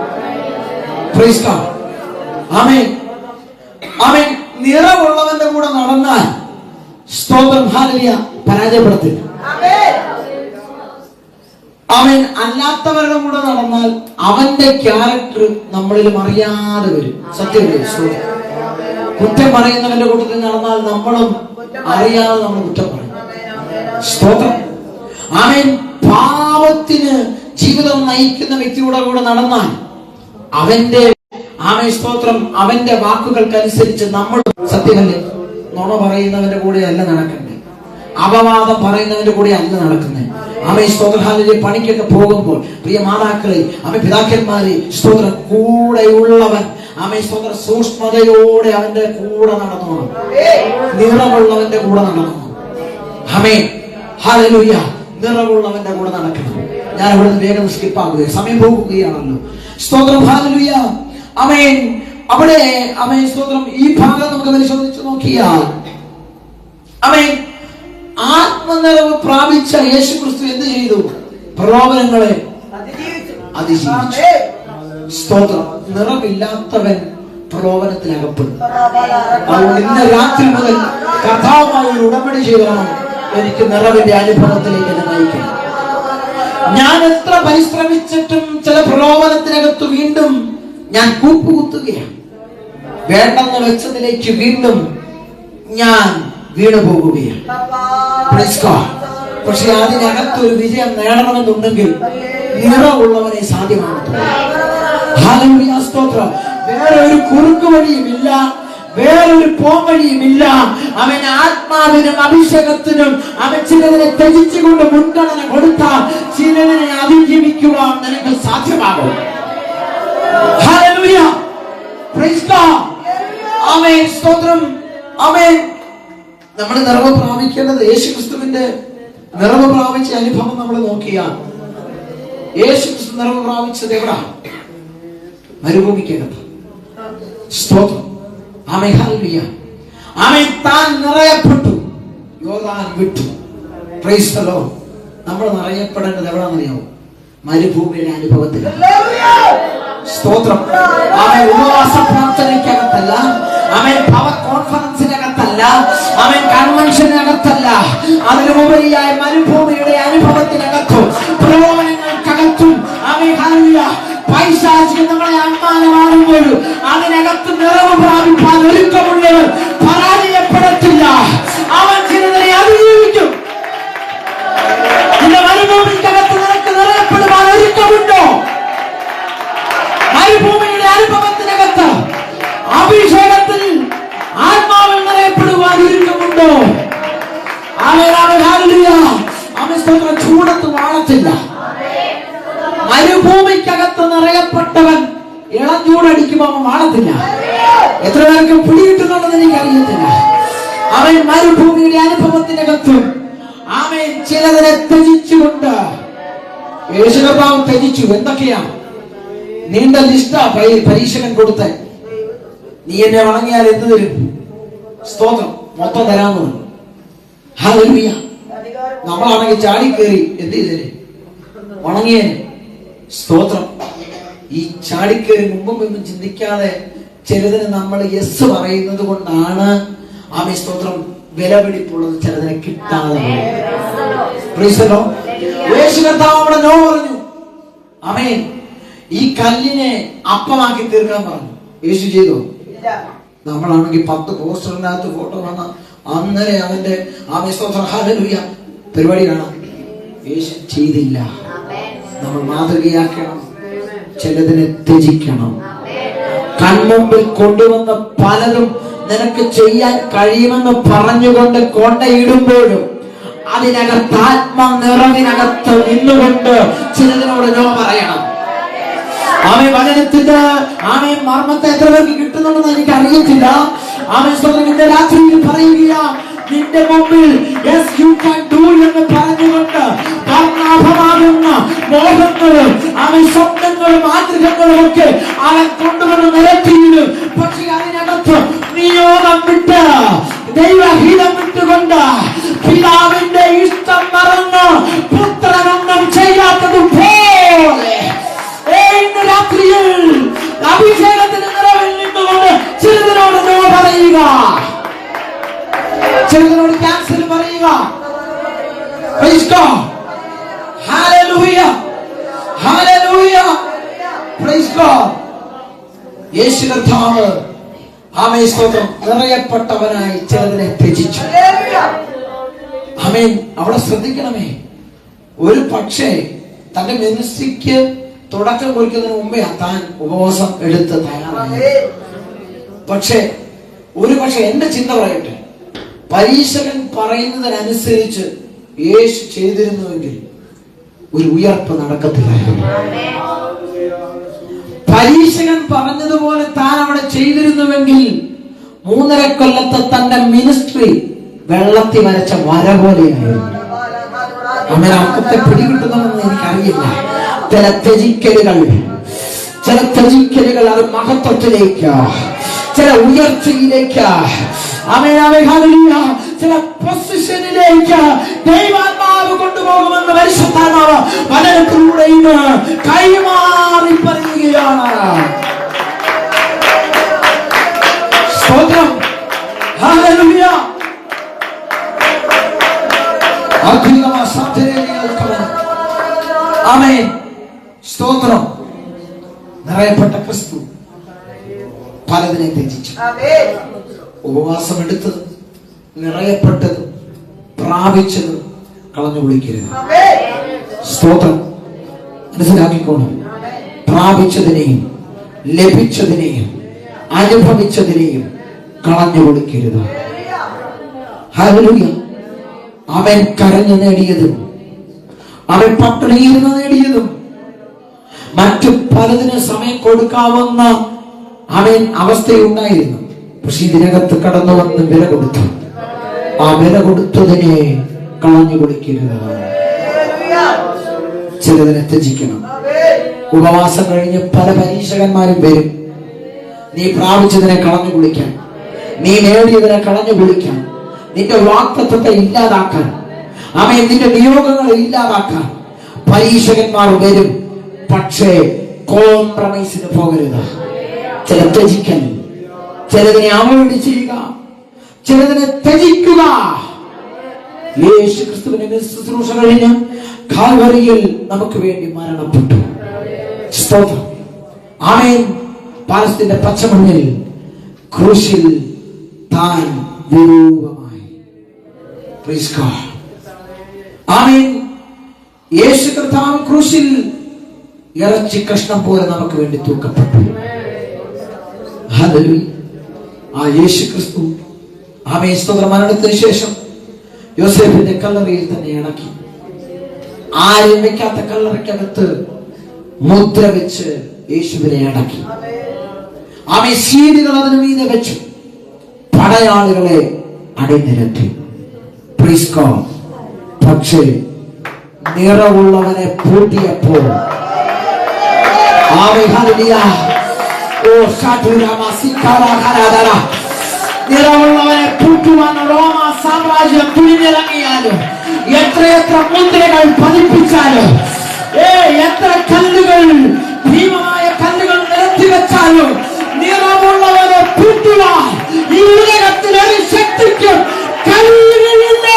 അവൻ നിറമുള്ളവന്റെ കൂടെ നടന്നാൽ സ്തോത്രം ഹല്ലേലൂയ പരാജയപ്പെടത്തില്ല. അവൻ അല്ലാത്തവരുടെ കൂടെ നടന്നാൽ അവന്റെ ക്യാരക്ടർ നമ്മളിലും അറിയാതെ വരും. സത്യമല്ലേ? കുറ്റം പറയുന്നവന്റെ കൂട്ടത്തിൽ നടന്നാൽ നമ്മളും അറിയാതെ നമ്മൾ കുറ്റം പറയും. സ്തോത്രം. അവൻ പാപത്തിന് ജീവിതം നയിക്കുന്ന വ്യക്തിയുടെ കൂടെ നടന്നാൽ അവന്റെ സ്തോത്രം അവന്റെ വാക്കുകൾക്കനുസരിച്ച് നമ്മൾ സത്യമല്ലേ? നുണ പറയുന്നവന്റെ കൂടെ അല്ല നടക്കണ്ടേ, അപവാദം പറയുന്നവന്റെ കൂടെ അല്ല നടക്കുന്നത്. സ്തോത്രഹാലിലെ പണിക്കൊക്കെ പോകുമ്പോൾ പ്രിയ മാതാക്കളെ പിതാക്കന്മാരെ സ്തോത്രം കൂടെയുള്ളവൻ സ്തോത്ര സൂക്ഷ്മതയോടെ അവന്റെ കൂടെ നടന്നു, നിറമുള്ളവന്റെ കൂടെ നടന്നു. ഹല്ലേലൂയ. നിറമുള്ളവന്റെ കൂടെ നടക്കണം. ഞാൻ അവിടെ വേഗം സ്കിപ്പാകുക, സമയം പോകുകയാണല്ലോ. സ്തോത്രം. ഹല്ലേലൂയ. അവിടെ സ്തോത്രം ഈ ഭാഗം നമുക്ക് പരിശോധിച്ച് നോക്കിയാൽ ആത്മനിറവ് പ്രാപിച്ച യേശു ക്രിസ്തു എന്ത് ചെയ്തു? പ്രലോഭനങ്ങളെ അതിജീവിച്ചു. സ്തോത്രം. നിറമില്ലാത്തവൻ പ്രലോഭനത്തിൽ അകപ്പെടും. അതുകൊണ്ട് ഇന്ന് രാത്രി മുതൽ കർത്താവുമായി ഒരു ഉടമ്പടി ചെയ്യണം. എനിക്ക് നിറവിന്റെ അനുഭവത്തിലേക്ക് എന്നെ നയിക്കണം. ഞാൻ എത്ര പരിശ്രമിച്ചിട്ടും ചില പ്രലോഭനത്തിനകത്ത് വീണ്ടും ഞാൻ കൂപ്പുകുത്തുകയാണ്. വേണ്ടെന്ന് വെച്ചതിലേക്ക് വീണ്ടും ഞാൻ വീണു പോകുകയാണ്. പക്ഷെ അതിനകത്തൊരു വിജയം നേടണമെന്നുണ്ടെങ്കിൽ നിറമുള്ളവനെ സാധ്യമാണ്. വേറെ ഒരു കുറുക്ക് വഴിയുമില്ല, വേറൊരു പോംവഴിയുമില്ല. അവൻ ആത്മാവിനും അഭിഷേകത്തിനും അവൻ ചിലതിനെ ത്യജിച്ചുകൊണ്ട് മുൻഗണന കൊടുത്താൽ ചിലതിനെ അതിജീവിക്കുവാൻ നിനക്ക് സാധ്യമാകും. ഹല്ലേലൂയ. Praise God. ആമേൻ. സ്തോത്രം. ആമേൻ. നമ്മൾ നിറവ് പ്രാപിക്കേണ്ടത് യേശുക്രിസ്തുവിന്റെ നിറവ് പ്രാപിച്ച അനുഭവം നമ്മൾ നോക്കിയാൽ യേശുക്രിസ്തു നിറവ് പ്രാപിച്ചത് എവിടെ? മരുഭൂമിക്കകത്ത്. സ്തോത്രം. ആമേൻ. ഹല്ലേലൂയ. ആമേൻ. താൻ നിറയപ്പെട്ടു, യോർദാൻ വിട്ടു. Praise the Lord. നമ്മൾ നിറയപ്പെടേണ്ടത് എവിടെയാണെന്നറിയാമോ? മരുഭൂമിയുടെ അനുഭവത്തിൽ. സ്തോത്രം. ആമേൻ. ഉപവാസ പ്രാർത്ഥനയ്ക്കകത്തല്ല, ആമേൻ. പവർ കോൺഫറൻസിനകത്തല്ല, ആമേൻ. കൺവെൻഷനകത്തല്ല, അതിനുപരിയായ മരുഭൂമിയുടെ അനുഭവത്തിനകത്തും പ്രലോഭനങ്ങൾക്കകത്തും ആമേൻ. ഹല്ലേലൂയ. പൈശാചികം നമ്മളെ അന്മാനമാകുമ്പോഴും അതിനകത്ത് നിറവ് പ്രാപിപ്പാൻ ഒരുക്കമുള്ളവർ പരാജയപ്പെടത്തില്ല. അവൻ ചിലതിനെ അതിജീവിക്കും. നിന്റെ മരുഭൂമിക്കകത്ത് നിനക്ക് നിറയപ്പെടുവാൻ ഒരുക്കമുണ്ടോ? മരുഭൂമിയുടെ അനുഭവത്തിനകത്ത് അഭിഷേകത്തിൽ ആത്മാവിൽ നിറയപ്പെടുവാൻ ഒരുക്കമുണ്ടോ? ചൂടത്ത് വാഴത്തില്ല. മരുഭൂമിക്കകത്ത് നിറയപ്പെട്ടവൻ ഇളം ചൂടടിക്കുമ്പോൾ അവൻ വാഴത്തില്ല. എത്ര പേർക്ക് പിടികിട്ടുന്നുണ്ടെന്ന് എനിക്കറിയത്തില്ല. അവൻ മരുഭൂമിയുടെ അനുഭവത്തിനകത്തും അവൻ ചിലതിനെ ത്യജിച്ചുകൊണ്ട് യേശുകർത്താവ് ത്യജിച്ചു. എന്തൊക്കെയാ? നീണ്ട ലിസ്റ്റ പരീക്ഷകൻ കൊടുത്ത. നീ എന്നെ വണങ്ങിയാൽ എന്ത് തരും? സ്തോത്രം. മൊത്തം തരാമെന്ന്. ഹല്ലേലൂയ. നമ്മളാണെങ്കിൽ ചാടിക്കേറി എന്ത് ചെയ്തേ? വണങ്ങിയേനെ. സ്തോത്രം. ഈ ചാടിക്കേറി മുമ്പൊന്നും ചിന്തിക്കാതെ ചിലതിന് നമ്മൾ യെസ് പറയുന്നത് കൊണ്ടാണ് ആമേൻ. സ്തോത്രം. വിലപിടിപ്പുള്ളത് ചിലതിനെ കിട്ടാതെ. യേശു കർത്താവ് അവിടെ നോ പറഞ്ഞു. ആമേൻ. ഈ കല്ലിനെ അപ്പമാക്കി തീർക്കാൻ പറഞ്ഞു. യേശു ചെയ്തോ? നമ്മളാണെങ്കിൽ 10 പോസ്റ്ററിനകത്ത് ഫോട്ടോ വന്ന അന്നേരം അവന്റെ ആമേൻ. സ്തോത്രം. ഹല്ലേലൂയ. പരിപാടി കാണാം. യേശു ചെയ്തില്ല. നമ്മൾ മാതൃകയാക്കണം. ചിലതിനെ ത്യജിക്കണം. കൺമുമ്പിൽ കൊണ്ടുവന്ന പലതും നിനക്ക് ചെയ്യാൻ കഴിയുമെന്ന് പറഞ്ഞുകൊണ്ട് കൊണ്ടയിടുമ്പോഴും അതിനകത്ത് ആത്മ നിറവിനകത്ത് നിന്നുകൊണ്ട് ചിലതിനോട് നോ പറയണം. ആമേൻ. വചനത്തിന്റെ ആമേൻ മർമ്മത്തെ എത്ര പേർക്ക് കിട്ടുന്നുണ്ടെന്ന് എനിക്ക് അറിയത്തില്ല. ആമേൻ. സ്തോത്രം. ഇന്ന് രാത്രിയിൽ പറയുക, നിന്റെ മുമ്പിൽ യെസ് യു ക്യാൻ ഡു എന്ന് പറഞ്ഞുകൊണ്ട് വർണ്ണാഭമാകുന്ന മോഹങ്ങളും അവൻ സ്വപ്നങ്ങളും ആഗ്രഹങ്ങളും ഒക്കെ അവൻ കൊണ്ടുവന്ന് നിരത്തിയിടും. പക്ഷെ അതിനകത്ത് നിയോഗം വിട്ട് ദൈവഹിതം വിട്ടുകൊണ്ട് പിതാവിന്റെ ഇഷ്ടം മറന്ന് പുത്രനൊന്നും ചെയ്യാത്തതുപോലെ ഇന്ന് രാത്രിയിൽ അഭിഷേകത്തിന് നിറവിൽ നിന്നുകൊണ്ട് ചിലതിനോട് നോ പറയുക, ചിലതിനോട് ക്യാൻസൽ പറയുക. Praise God. Hallelujah. Hallelujah. Praise God. യേശു കർത്താവ് ആമേൻ സ്തോത്രം നിറയപ്പെട്ടവനായി ചിലതിനെ ത്യജിച്ചു. ആമേൻ. അവിടെ ശ്രദ്ധിക്കണമേ, ഒരു പക്ഷേ തന്റെ മിനിസ്ട്രിക്ക് തുടക്കം കുറിക്കുന്നതിന് മുമ്പേ താൻ ഉപവാസം എടുത്ത് തയ്യാറായി. പക്ഷേ എന്റെ ചിന്ത പറയട്ടെ, പരീക്ഷകൻ പറയുന്നതിനനുസരിച്ച് യേശു ചെയ്തിരുന്നുവെങ്കിൽ ഒരു ഉയർപ്പ് നടക്കത്തില്ലായിരുന്നു. പരീക്ഷകൻ പറഞ്ഞതുപോലെ താൻ അവിടെ ചെയ്തിരുന്നുവെങ്കിൽ 3.5 കൊല്ലത്തെ തന്റെ മിനിസ്ട്രി വെള്ളത്തിൽ വരച്ച വര പോലെയായിരുന്നു. അങ്ങനെ അർത്ഥത്തെ പിടികിട്ടുന്നതെന്ന് എനിക്കറിയില്ല. ചില ത്യജിക്കലുകൾ അത് മഹത്വത്തിലേക്ക്, ചില ഉയർച്ചയിലേക്ക്, ചില പൊസിഷനിലേക്ക് ദൈവാത്മാവ് കൊണ്ടുപോകുമെന്ന് പരിശുദ്ധാത്മാവ് വചനത്തിലൂടെ ഇന്ന് കൈമാറി പറയുകയാണ്. സ്തോത്രം. ഹല്ലേലൂയ. ആമേൻ. സ്തോത്രം. നിറയപ്പെട്ട ക്രിസ്തു പലതിനെ ത്യജിച്ചു. ഉപവാസം എടുത്തത്, നിറയപ്പെട്ടത്, പ്രാപിച്ചത് കളഞ്ഞു വിളിക്കരുത്. സ്തോത്രം. മനസ്സിലാക്കിക്കോണം. പ്രാപിച്ചതിനെയും ലഭിച്ചതിനെയും അനുഭവിച്ചതിനെയും കളഞ്ഞു കൊടുക്കരുത്. ഹല്ലേലൂയ. അവൻ കരഞ്ഞു നേടിയതും അവൻ പട്ടിണിയിരുന്ന് നേടിയതും മറ്റു പലതിന് സമയം കൊടുക്കാവുന്ന അവൻ അവസ്ഥയുണ്ടായിരുന്നു. പക്ഷെ ഇതിനകത്ത് കടന്നു വന്ന് വില കൊടുത്തു. ആ വില കൊടുത്തതിനെ കളഞ്ഞു കൊടുക്കരുത്. ചിലതിനെ ത്യജിക്കണം. ഉപവാസം കഴിഞ്ഞ് പല പരീക്ഷകന്മാരും വരും. നീ പ്രാപിച്ചതിനെ കളഞ്ഞു കുളിക്കാൻ, നീ നേടിയതിനെ കളഞ്ഞു കുളിക്കാൻ, നിന്റെ വാഗ്ദത്തത്തെ ഇല്ലാതാക്കാൻ, അവൻ നിന്റെ നിയോഗങ്ങളെ ഇല്ലാതാക്കാൻ പരീക്ഷകന്മാർ വരും. പക്ഷേ കോംപ്രമൈസിന് പോകരുത്. ചില ത്യജിക്കൽ, ചിലതിനെ അവോയ്ഡ് ചെയ്യുക, ചിലതിനെ ത്യജിക്കുക. യേശു ക്രിസ്തുവിന്റെ ശുശ്രൂഷ കഴിഞ്ഞ് കാൽവരിയിൽ നമുക്ക് വേണ്ടി മരണപ്പെട്ടു. സ്തോത്രം. ആമേൻ. പാലസ്തീന്റെ പച്ചമണ്ണിൽ ക്രൂശിൽ താൻ വിരൂപമായി. Price God. ആമേൻ. യേശു കർത്താവ് ക്രൂശിൽ ഇറച്ചി കഷ്ണം പോലെ നമുക്ക് വേണ്ടി തൂക്കപ്പെട്ടു. ഹല്ലേലൂയ. ആ യേശു ക്രിസ്തു ആമേൻ സ്തോത്രം മരണത്തിന് ശേഷം യോസേഫിന്റെ കല്ലറയിൽ തന്നെ അടക്കി. ആരും വെക്കാത്ത കല്ലറയ്ക്കകത്ത് മുദ്ര വെച്ച് യേശുവിനെ അടക്കി. ആമേൻ. സീലുകൾ അതിനു മീതെ വെച്ചു. പടയാളികളെ അണിനിരത്തി. Praise God. പക്ഷേ നിറവുള്ളവനെ പൂട്ടിയപ്പോൾ നിറവുള്ളവനെ പൂട്ടുവാൻ റോമ സാമ്രാജ്യം തുനിഞ്ഞിറങ്ങിയാലും, എത്രയെത്ര മുദ്രകൾ പതിപ്പിച്ചാലും, എത്ര കല്ലുകൾ, ഭീമമായ കല്ലുകൾ നിരത്തി വെച്ചാലും നിറമുള്ളവനെ പൂട്ടുവാൻ ഈ ഉലകത്തിൽ ഒരു ശക്തിക്കും കഴിയുകയില്ല.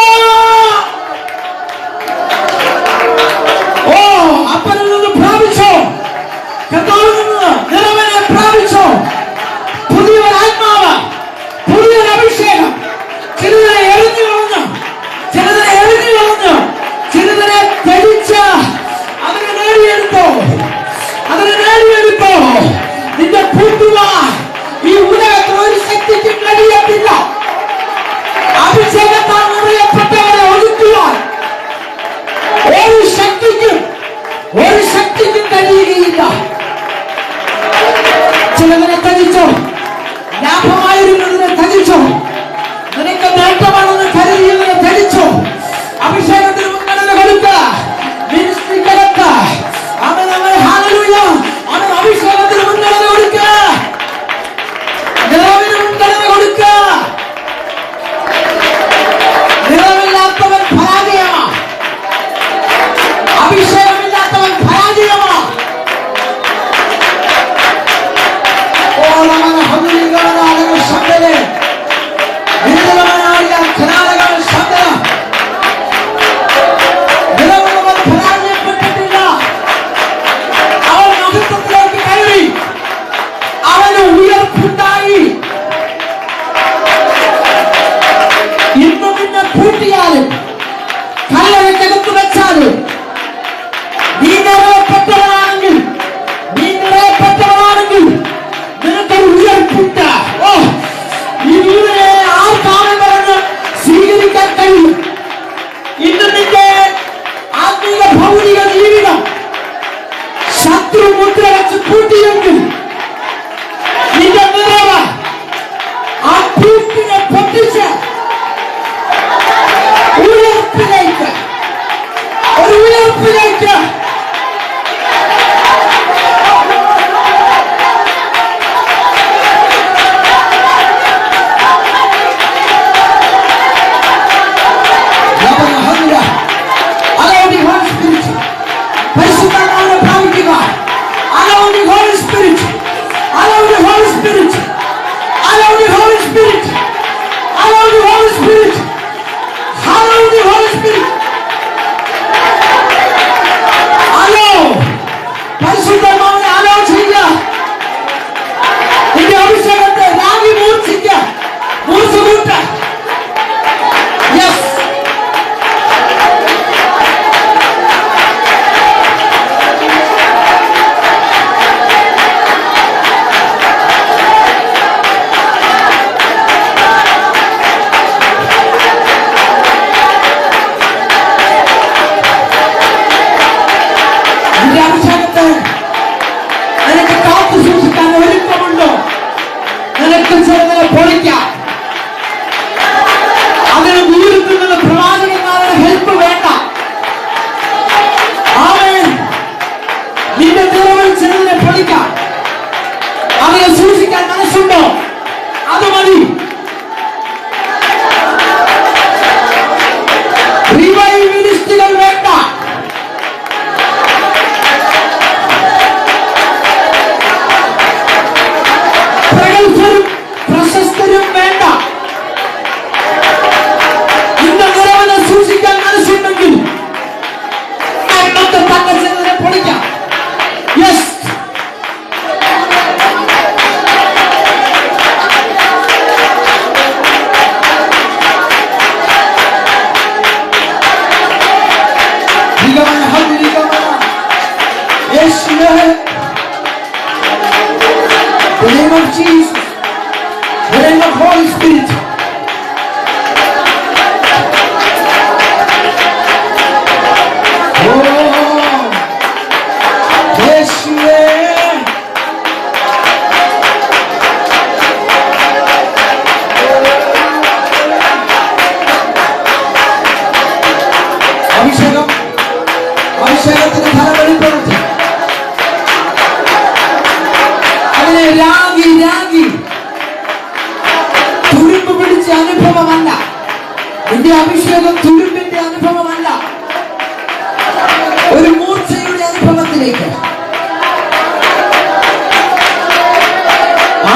അപ്പനിൽ നിന്ന് പ്രാപിച്ചോ, കർത്താവിൽ നിന്ന് നിറവനെ പ്രാപിച്ചോ. പുതിയൊരു ആത്മാവ്, പുതിയൊരു അഭിഷേകം. ചിലതിനെ എറിഞ്ഞു കളഞ്ഞു, ചിലതിനെ ത്യജിച്ച് അതിനെ നേടിയെടുത്തോ. നിന്റെ പൂട്ടുവാൻ ഈ ഉലകത്തിൽ ഒരു ശക്തി ചിലതിനെ ത്യജിച്ചോ, ലാഭമായിരുന്നതിനെ ത്യജിച്ചോ, നിനക്ക് നേട്ടമാണെന്ന് കരുതിയതിനെ ത്യജിച്ചോ. അഭിഷേകത്തിന് മുൻഗണന കൊടുക്കുക. മിനിസ്ട്രിക്കകത്ത് അവൻ ഹല്ലേലൂയ, അവൻ അഭിഷേകത്തിന് മുൻഗണന കൊടുക്കുക, നിറവിന് മുൻഗണന കൊടുക്കുക. നിറവില്ലാത്തവൻ പരാജയമാണ്, അഭിഷേകമില്ലാത്തവൻ പരാജയമാണ്. പരാജയപ്പെട്ടിട്ടില്ല. അവൻ മഹത്വത്തിലേക്ക് കയറി, അവന് ഉയർപ്പുണ്ടായി. ഇന്ന് നിന്നെ പൂട്ടിയാലും കല്ലറയ്ക്കകത്ത് വെച്ചാലും നീ നിറയപ്പെട്ടവനാണെങ്കിൽ, നീ നിറയപ്പെട്ടവനാണെങ്കിൽ നിനക്കൊരു ഉയർപ്പുണ്ട്. ഓ, ഈ ദൂരെ ആർക്കാണ് പറഞ്ഞ് സ്വീകരിക്കാൻ കഴിയും? ഇന്ന് നിന്റെ ആത്മീയ ഭൗതിക ജീവിതം ശത്രു മുദ്ര വെച്ച് പൂട്ടിയെങ്കിൽ നിന്റെ നിറവ് ആ പൂട്ടിനെ പൊട്ടിച്ച് ഉയർപ്പിലേക്ക്, ഒരു ഉയർപ്പിലേക്ക് അഭിഷേകത്തിന് ഫലം വെളിപ്പെടുത്തി. അതിനെ രാഗി തുരുമ്പ് പിടിച്ച അനുഭവമല്ല. നിന്റെ അഭിഷേകം തുരുമ്പിന്റെ അനുഭവമല്ല, ഒരു മൂർച്ചയുടെ അനുഭവത്തിലേക്ക്.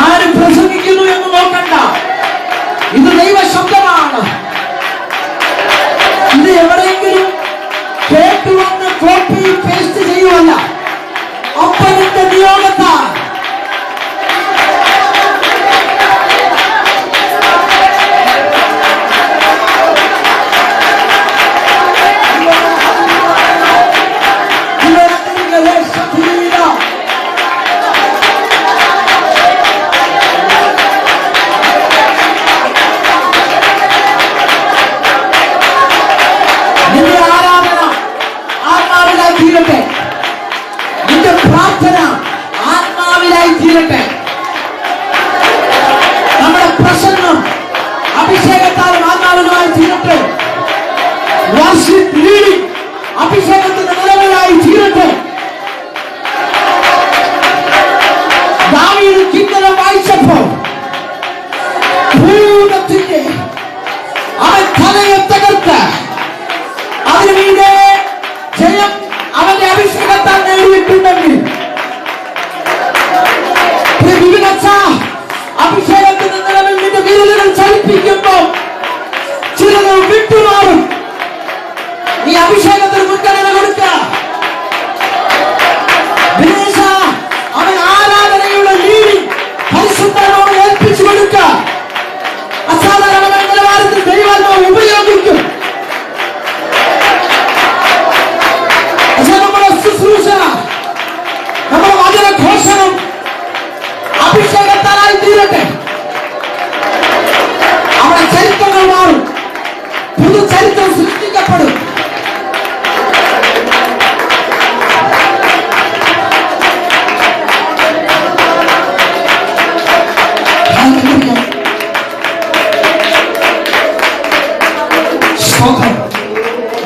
ആര് പ്രസംഗിക്കുന്നു എന്ന് നോക്കണ്ട, ഇത് ദൈവശബ്ദമാണ്. ഇത് എവിടെയെങ്കിലും കേട്ടുവന്ന് കോപ്പി പേസ്റ്റ് ചെയ്യുവല്ല, അപ്പന്റെ നിയോഗത്താൽ. നിന്റെ പ്രാർത്ഥന ആത്മാവിലായി തീരട്ടെ.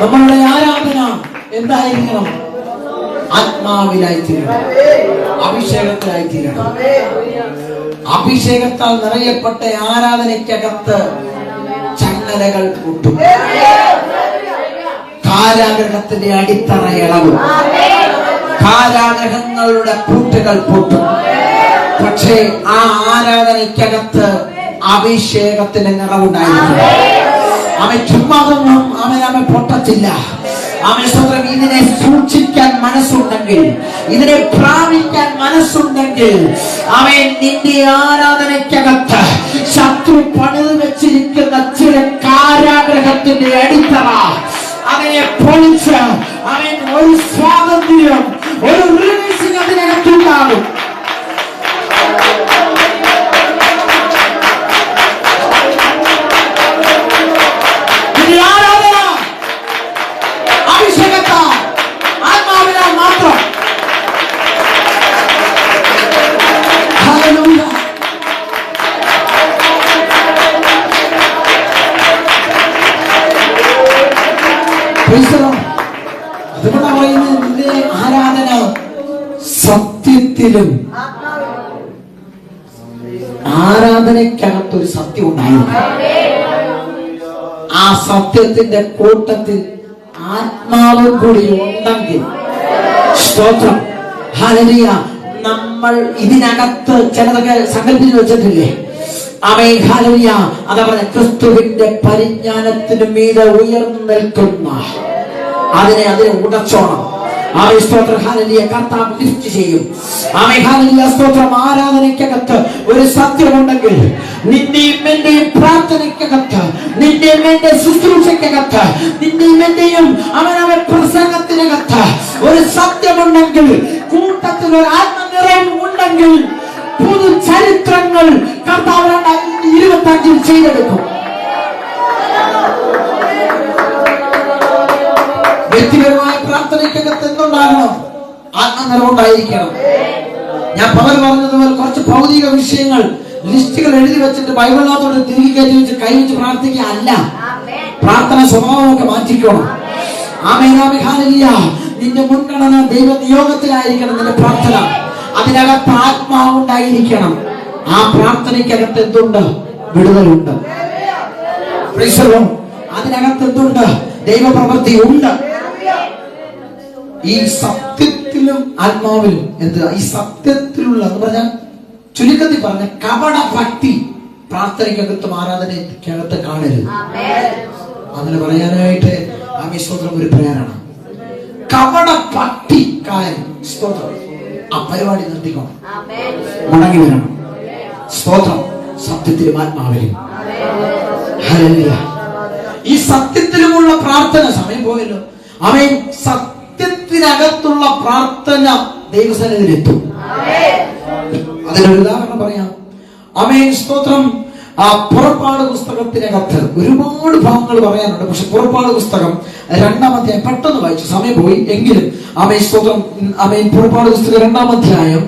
നമ്മളുടെ ആരാധന എന്തായിരിക്കണം? ആത്മാവിലായിത്തീരണം, അഭിഷേകത്തിലായിത്തീരണം. അഭിഷേകത്താൽ നിറയപ്പെട്ട ആരാധനയ്ക്കകത്ത് ചങ്ങലകൾ പൊട്ടും, കാരാഗ്രഹത്തിന്റെ അടിത്തറ ഇളകും, കാരാഗ്രഹങ്ങളുടെ പൂട്ടുകൾ പൊട്ടും. പക്ഷേ ആ ആരാധനയ്ക്കകത്ത് അഭിഷേകത്തിന്റെ നിറവുണ്ടായിരിക്കും. അവൻ ചുമ്മാതൊന്നും അവൻ പൊട്ടത്തില്ല. അവൻ സ്വന്തം ഇതിനെ സൂക്ഷിക്കാൻ മനസ്സുണ്ടെങ്കിൽ, ഇതിനെ പ്രാപിക്കാൻ മനസ്സുണ്ടെങ്കിൽ, അവൻ നിന്റെ ആരാധനയ്ക്കകത്ത് ശത്രു പണിത് വെച്ചിരിക്കുന്ന ചില കാരാഗ്രഹത്തിന്റെ അടിത്തറ അതിനെ പൊളിച്ച് അവൻ ഒരു സ്വാതന്ത്ര്യം, ഒരു റിലീസിംഗ് അതിനകത്തുണ്ടാകും. അതുകൊണ്ടാ പറയുന്നത്, നിന്റെ ആരാധന സത്യത്തിലും, ആരാധനയ്ക്കകത്തൊരു സത്യം ഉണ്ടായിരുന്നു. ആ സത്യത്തിന്റെ കൂട്ടത്തിൽ ആത്മാവ് കൂടി ഉണ്ടെങ്കിൽ, സ്തോത്രം, ഹല്ലേലൂയ. നമ്മൾ ഇതിനകത്ത് ചിലതൊക്കെ സങ്കല്പിച്ച് വെച്ചിട്ടില്ലേ? ആമേൻ, ഹല്ലേലൂയ. അതാ പറഞ്ഞ ക്രിസ്തുവിന്റെ പരിജ്ഞാനത്തിന് മീതെ ഉയർന്നു നിൽക്കുന്ന അതിനെ ഉടച്ചോണം. ആമേൻ, സ്തോത്രം, ഹല്ലേലൂയ. കർത്താവ് ലിഫ്റ്റ് ചെയ്യും. ആമേൻ, ഹല്ലേലൂയ, സ്തോത്രം. ആരാധനയ്ക്കകത്ത് ഒരു സത്യമുണ്ടെങ്കിൽ, നിന്റെയും എന്റെയും പ്രാർത്ഥനയ്ക്കകത്ത്, നിന്റെയും എന്റെ ശുശ്രൂഷയ്ക്കകത്ത്, നിന്റെയും എന്റെയും അവനവൻ പ്രസംഗത്തിനകത്ത് ഒരു സത്യമുണ്ടെങ്കിൽ, കൂട്ടത്തിൽ ഒരു ആത്മനിറവ് ഉണ്ടെങ്കിൽ, പുതു ചരിത്രങ്ങൾ കർത്താവ് 2025 ചെയ്തെടുക്കും. വ്യക്തിപരമായ പ്രാർത്ഥനയ്ക്കകത്ത് എന്തുണ്ടാകണം? ആത്മനിറവുണ്ടായിരിക്കണം. ഞാൻ പകൽ പറഞ്ഞതുപോലെ കുറച്ച് ഭൗതിക വിഷയങ്ങൾ ലിസ്റ്റുകൾ എഴുതി വെച്ചിട്ട് ബൈബിളിനകത്തോട് തിരികെ കയറ്റി വെച്ച് കൈവച്ച് പ്രാർത്ഥിക്കുക അല്ല. പ്രാർത്ഥന സ്വഭാവമൊക്കെ മാറ്റിക്കണം. ആമേൻ, ആമേൻ, ഹല്ലേലൂയ. നിന്റെ മുൻഗണന ദൈവ നിയോഗത്തിലായിരിക്കണം. നിന്റെ പ്രാർത്ഥന അതിനകത്ത് ആത്മാവുണ്ടായിരിക്കണം. ആ പ്രാർത്ഥനയ്ക്കകത്ത് എന്തുണ്ട്? വിടുതലുണ്ട്. അതിനകത്ത് എന്തുണ്ട്? ദൈവപ്രവൃത്തി ഉണ്ട്. ഈ സത്യത്തിലും ആത്മാവിലും എന്താ? ഈ സത്യത്തിലുള്ള എന്ന് പറഞ്ഞാൽ, ചുരുക്കത്തിൽ പറഞ്ഞ കപട ഭക്തി പ്രാർത്ഥനയ്ക്കകത്തും ആരാധനയ്ക്കകത്ത് കാണരുത്. അങ്ങനെ പറയാനായിട്ട് ആമേൻ, സ്തോത്രം, ഒരു പ്രേരണ. കപട ഭക്തിക്കാരൻ, സ്തോത്രം, ആ പരിപാടി നിർത്തിക്കണം, മടങ്ങി വരണം. സ്തോത്രം, സത്യത്തിലും ആത്മാവിലും. ഹല്ലേലൂയ. ഈ സത്യത്തിലുമുള്ള പ്രാർത്ഥന, സമയം പോയല്ലോ. അവൻ സത്യത്തിനകത്തുള്ള പ്രാർത്ഥന ദൈവസന്നിധിയിലെത്തും. അതിനൊരു ഉദാഹരണം പറയാം. ആമേൻ, സ്തോത്രം. ആ പുറപ്പാട് പുസ്തകത്തിനകത്ത് ഒരുപാട് ഭാഗങ്ങൾ പറയാനുണ്ട്. പക്ഷെ പുറപ്പാട് പുസ്തകം 2-ാം അധ്യായം പെട്ടെന്ന് വായിച്ചു, സമയം പോയി എങ്കിലും. ആമേൻ, സ്തോത്രം. ആമേൻ, പുറപ്പാട് പുസ്തകം 2-ാം അധ്യായം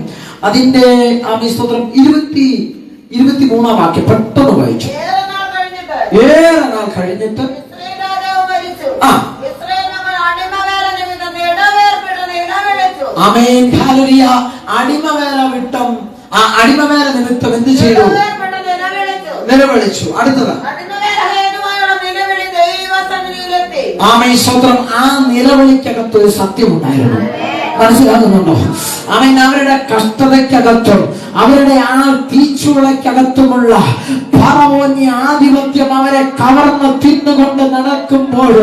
അതിന്റെ ആമേൻ, സ്തോത്രം, 23-ാം വാക്യം പെട്ടെന്ന് വായിച്ചു. ഏറെ നാൾ കഴിഞ്ഞിട്ട് ആമേൻ, ഹല്ലേലൂയ. അടിമവേല വിട്ടും ആ അടിമവേല നിമിത്തം എന്ത് ചെയ്തു? നിലവിളിച്ചു. അടുത്തത് ആമേൻ, സ്തോത്രം. ആ നിലവിളിക്കകത്ത് ഒരു സത്യമുണ്ടായിരുന്നു. മനസ്സിലാകുന്നുണ്ടോ? അവൻ അവരുടെ കഷ്ടതയ്ക്കകത്തും അവരുടെ ആ തീച്ചുളയ്ക്കകത്തുമുള്ള ഫറവോന്യ ആധിപത്യം അവരെ കവർന്ന് തിന്നുകൊണ്ട് നടക്കുമ്പോൾ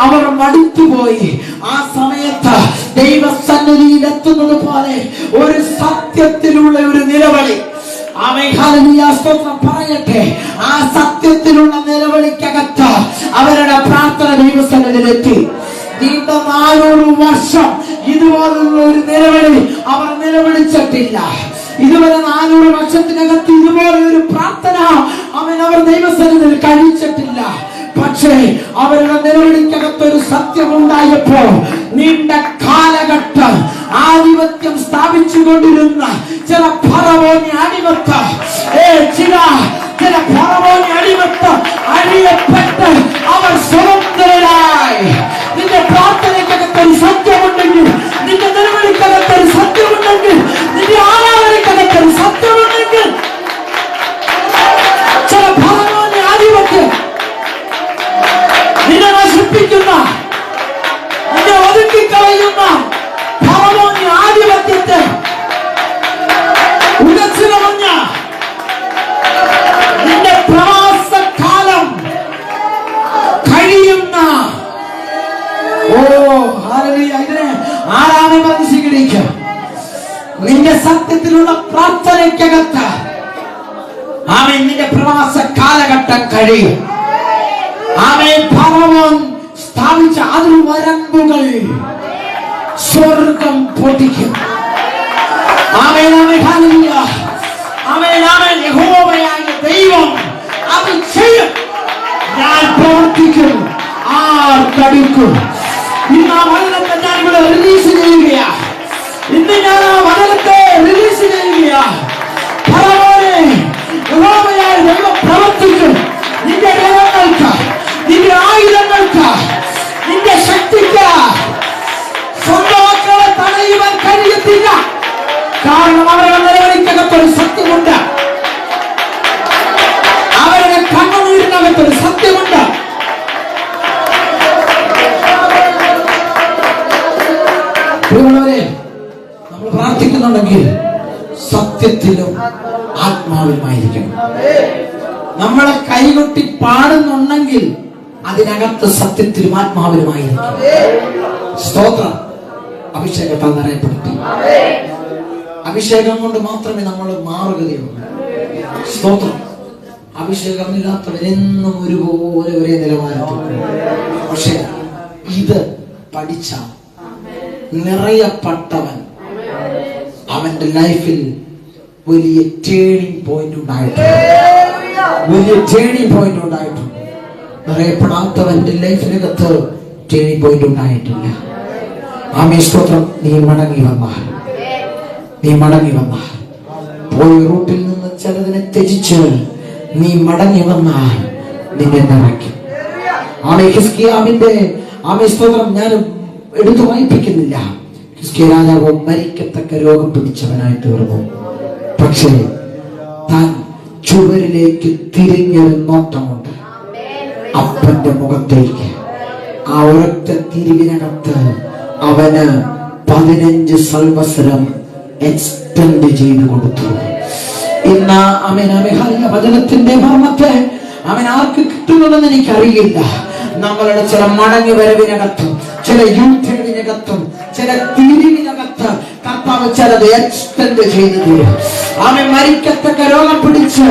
അവർ മടുത്തുപോയി. ആ സമയത്ത് ദൈവസന്നിധിയിൽ എത്തുന്നത് പോലെ ഒരു സത്യത്തിലുള്ള ഒരു നിലവിളി. പറയട്ടെ, ആ സത്യത്തിലുള്ള നിലവിളിക്കകത്ത് അവരുടെ പ്രാർത്ഥന ദൈവസന്നിധിയിലെത്തി. നീണ്ട 400 വർഷം ഇതുപോലുള്ള ഒരു നിലവിളി അവർ നിലവിളിച്ചിട്ടില്ല. ഇതുവരെ 400 വർഷത്തിനകത്ത് ഇതുപോലെ ഒരു പ്രാർത്ഥന അവർ ദൈവസന്നിധിയിൽ കഴിച്ചിട്ടില്ല. പക്ഷേ അവരുടെ നിലവിളിക്കകത്തൊരു സത്യമുണ്ടായപ്പോ നീണ്ട കാലഘട്ടം ആധിപത്യം സ്ഥാപിച്ചുകൊണ്ടിരുന്ന ചില ഫറവോന്യ അടിമത്തം ചില ഫറവോന്യ അടിമത്തം അഴിയപ്പെട്ട് അവർ സ്വതന്ത്രരായി ഹല്ലേലൂയ. ഇതിനെ ആരാണ് പറഞ്ഞ് സ്വീകരിക്കുക? നിന്റെ സത്യത്തിലുള്ള പ്രാർത്ഥനയ്ക്കകത്ത് ആമേൻ നിന്റെ പ്രവാസ കാലഘട്ടം കഴിയും. ആമേൻ ഫറവോൻ സ്ഥാപിച്ച അതിർവരമ്പുകൾ സ്വർഗം പൊട്ടിക്കും. ആമേൻ ആമേൻ ഹല്ലേലൂയ. ആമേൻ ആമേൻ. യഹോവയായ ദൈവം അത് ചെയ്യും. ഞാൻ പ്രവർത്തിക്കും, ആർ തടുക്കും. ഇന്ന് ആ വചനത്തെ ഞാൻ ഇവിടെ റിലീസ് ചെയ്യുകയാ. ഇന്ന് ഞാൻ ആ വചനത്തെ റിലീസ് ചെയ്യുകയാ. ഫറവോനെ, യഹോവയായ ദൈവം പ്രവർത്തിക്കും. നിന്റെ ദേഹങ്ങൾക്ക്, നിന്റെ ആയുധങ്ങൾക്ക്, നിന്റെ ശക്തിക്ക് സ്വന്തം മക്കളെ തടയുവാൻ കഴിയത്തില്ല. കാരണം അവരുടെ നിലവിളിക്കകത്തൊരു സത്യമുണ്ട്. അവരുടെ കണ്ണുനീരിനകത്തൊരു സത്യമുണ്ട്. നമ്മൾ പ്രാർത്ഥിക്കുന്നുണ്ടെങ്കിൽ സത്യത്തിലും ആത്മാവിലുമായിരിക്കണം. നമ്മളെ കൈകൊട്ടി പാടുന്നുണ്ടെങ്കിൽ അതിനകത്ത് സത്യത്തിലും ആത്മാവിലുമായിരിക്കണം. സ്തോത്രം. അഭിഷേകത്താൽ നിറയപ്പെടുത്തി. അഭിഷേകം കൊണ്ട് മാത്രമേ നമ്മൾ മാറുകയുള്ളൂ. സ്തോത്രം. അഭിഷേകമില്ലാത്തവരെന്നും ഒരുപോലെ ഒരേ നിലവാരത്തിൽ. പക്ഷെ ഇത് പഠിച്ച നിറയപ്പെട്ടവൻ അവന്റെ ലൈഫിൽ വലിയ ടേണിംഗ് പോയിന്റ് ഉണ്ടായിട്ടുണ്ട്. വലിയ ടേണിംഗ് പോയിന്റ് ഉണ്ടായിട്ടുണ്ട്. നിറയപ്പെടാത്തവന്റെ ലൈഫിനകത്ത് ടേണിംഗ് പോയിന്റ് ഉണ്ടായിട്ടില്ല. ആമേൻ. സ്തോത്രം. നീ മടങ്ങി വന്നാൽ പോയ റൂട്ടിൽ നിന്ന് ചിലതിനെ ത്യജിച്ച് നീ മടങ്ങി വന്നാൽ നിന്നെ നിറയ്ക്കും. ആമേൻ. ഹിസ്കിയാവിന്റെ ആമേൻ സ്തോത്രം ഞാൻ എടുത്തു വായിപ്പിക്കുന്നില്ല. ഹിസ്കിയ രാജാവ് മരിക്കത്തക്ക രോഗം പിടിച്ചവനായി തീർന്നു. പക്ഷേ താൻ ചുവരിലേക്ക് തിരിഞ്ഞൊരു നോട്ടമുണ്ട് അപ്പന്റെ മുഖത്തേക്ക്. ആ ഒരൊറ്റ തിരിവിനകത്ത് അവന് 15 സംവത്സരം എക്സ്റ്റെൻഡ് ചെയ്തു കൊടുത്തു. ഇന്ന് വചനത്തിന്റെ മർമ്മത്തെ അവൻ ആർക്ക് കിട്ടുന്നതെന്ന് എനിക്കറിയില്ല. നമ്മളുടെ ചില മടങ്ങി വരവിനകത്തും ചില യൂത്തിനകത്തും ചില തിരിവിനകത്ത് കർത്താവ് ചിലത് എക്സ്റ്റെൻഡ് ചെയ്തു തരും. അവൻ മരിക്കത്തക്ക രോഗം പിടിച്ച്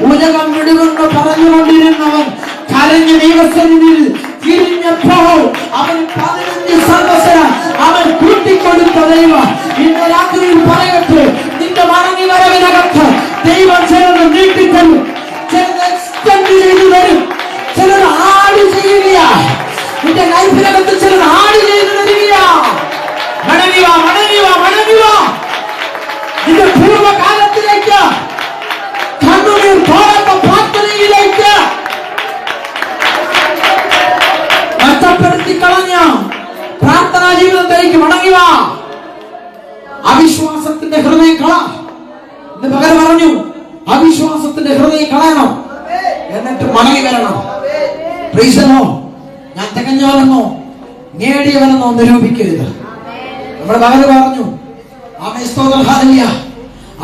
ഉലകം വിടുമെന്ന് പറഞ്ഞുകൊണ്ടിരുന്നവൻ കരഞ്ഞ ദൈവസന്നിധിയിൽ തിരിഞ്ഞപ്പോൾ അവൻ 15 സംവത്സരം അവൻ കൂട്ടിക്കൊടുത്ത ദൈവം ഇന്ന് രാത്രിയിൽ പറയട്ടെ, നിന്റെ മടങ്ങി വരവിനകത്ത് ദൈവം ചിലത് നീട്ടിത്തരും, ചിലത് എക്സ്റ്റെൻഡ് ചെയ്തു തരും, ചിലത് ആഡ് ചെയ്യുകയാ. നിന്റെ ലൈഫിനകത്ത് ചിലത് ആഡ് ചെയ്തു തരികയാ. മടങ്ങി വാ. നിന്റെ പൂർവ്വകാലത്തിലേക്ക്, കണ്ണുനീർ തോരാത്ത പ്രാർത്ഥനയിലേക്ക്, നഷ്ടപ്പെടുത്തി കളഞ്ഞ പ്രാർത്ഥനാ ജീവിതത്തിലേക്ക് മടങ്ങി വാ. അവിശ്വാസത്തിന്റെ ഹൃദയം കള. എന്ന് പകരം പറഞ്ഞു, അവിശ്വാസത്തിന്റെ ഹൃദയം കളയണം, എന്നിട്ട് മടങ്ങി വരണം. പ്രീസനോ ഞാൻ തികഞ്ഞവനെന്നോ നേടിയവനെന്നോ നിരൂപിക്കരുത്. നമ്മുടെ പകരം പറഞ്ഞു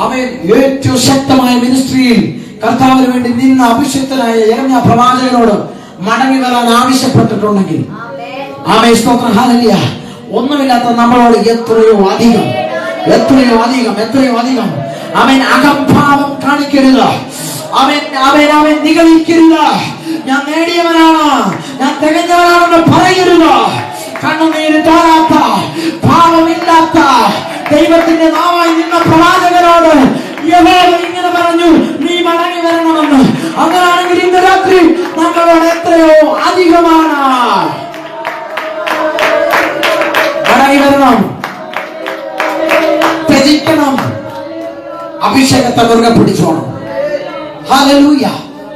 അവൻ ഏറ്റവും ശക്തമായ മിനിസ്ട്രിയിൽ കർത്താവിന് വേണ്ടി നിന്ന അഭിഷിക്തനായ യെരമ്യാ പ്രവാചകനോട് മടങ്ങി വരാൻ ആവശ്യപ്പെട്ടിട്ടുണ്ടെങ്കിൽ ഒന്നുമില്ലാത്ത നമ്മളോട് എത്രയോ അധികം അവൻ അകംഭാവം കാണിക്കരുത്. അവൻ നിഗളിക്കരുത്. ഞാൻ നേടിയവനാണ്, ഞാൻ തികഞ്ഞവനാണെന്ന് പറയരുത്. കണ്ണുനീര് തോരാത്ത, ഭാവമില്ലാത്ത ദൈവത്തിന്റെ നാവായി നിന്ന പ്രവാചകനോട് യഹോവ ഇങ്ങനെ പറഞ്ഞു, നീ മടങ്ങി വരണമെന്ന്. അങ്ങനെയാണെങ്കിൽ ഇന്ന് രാത്രി നമ്മളോട് എത്രയോ അധികമാണ്. മടങ്ങി വരണം, ത്യജിക്കണം, അഭിഷേകത്തെ മുറുകെ പിടിച്ചോണം. ഹല്ലേലൂയ.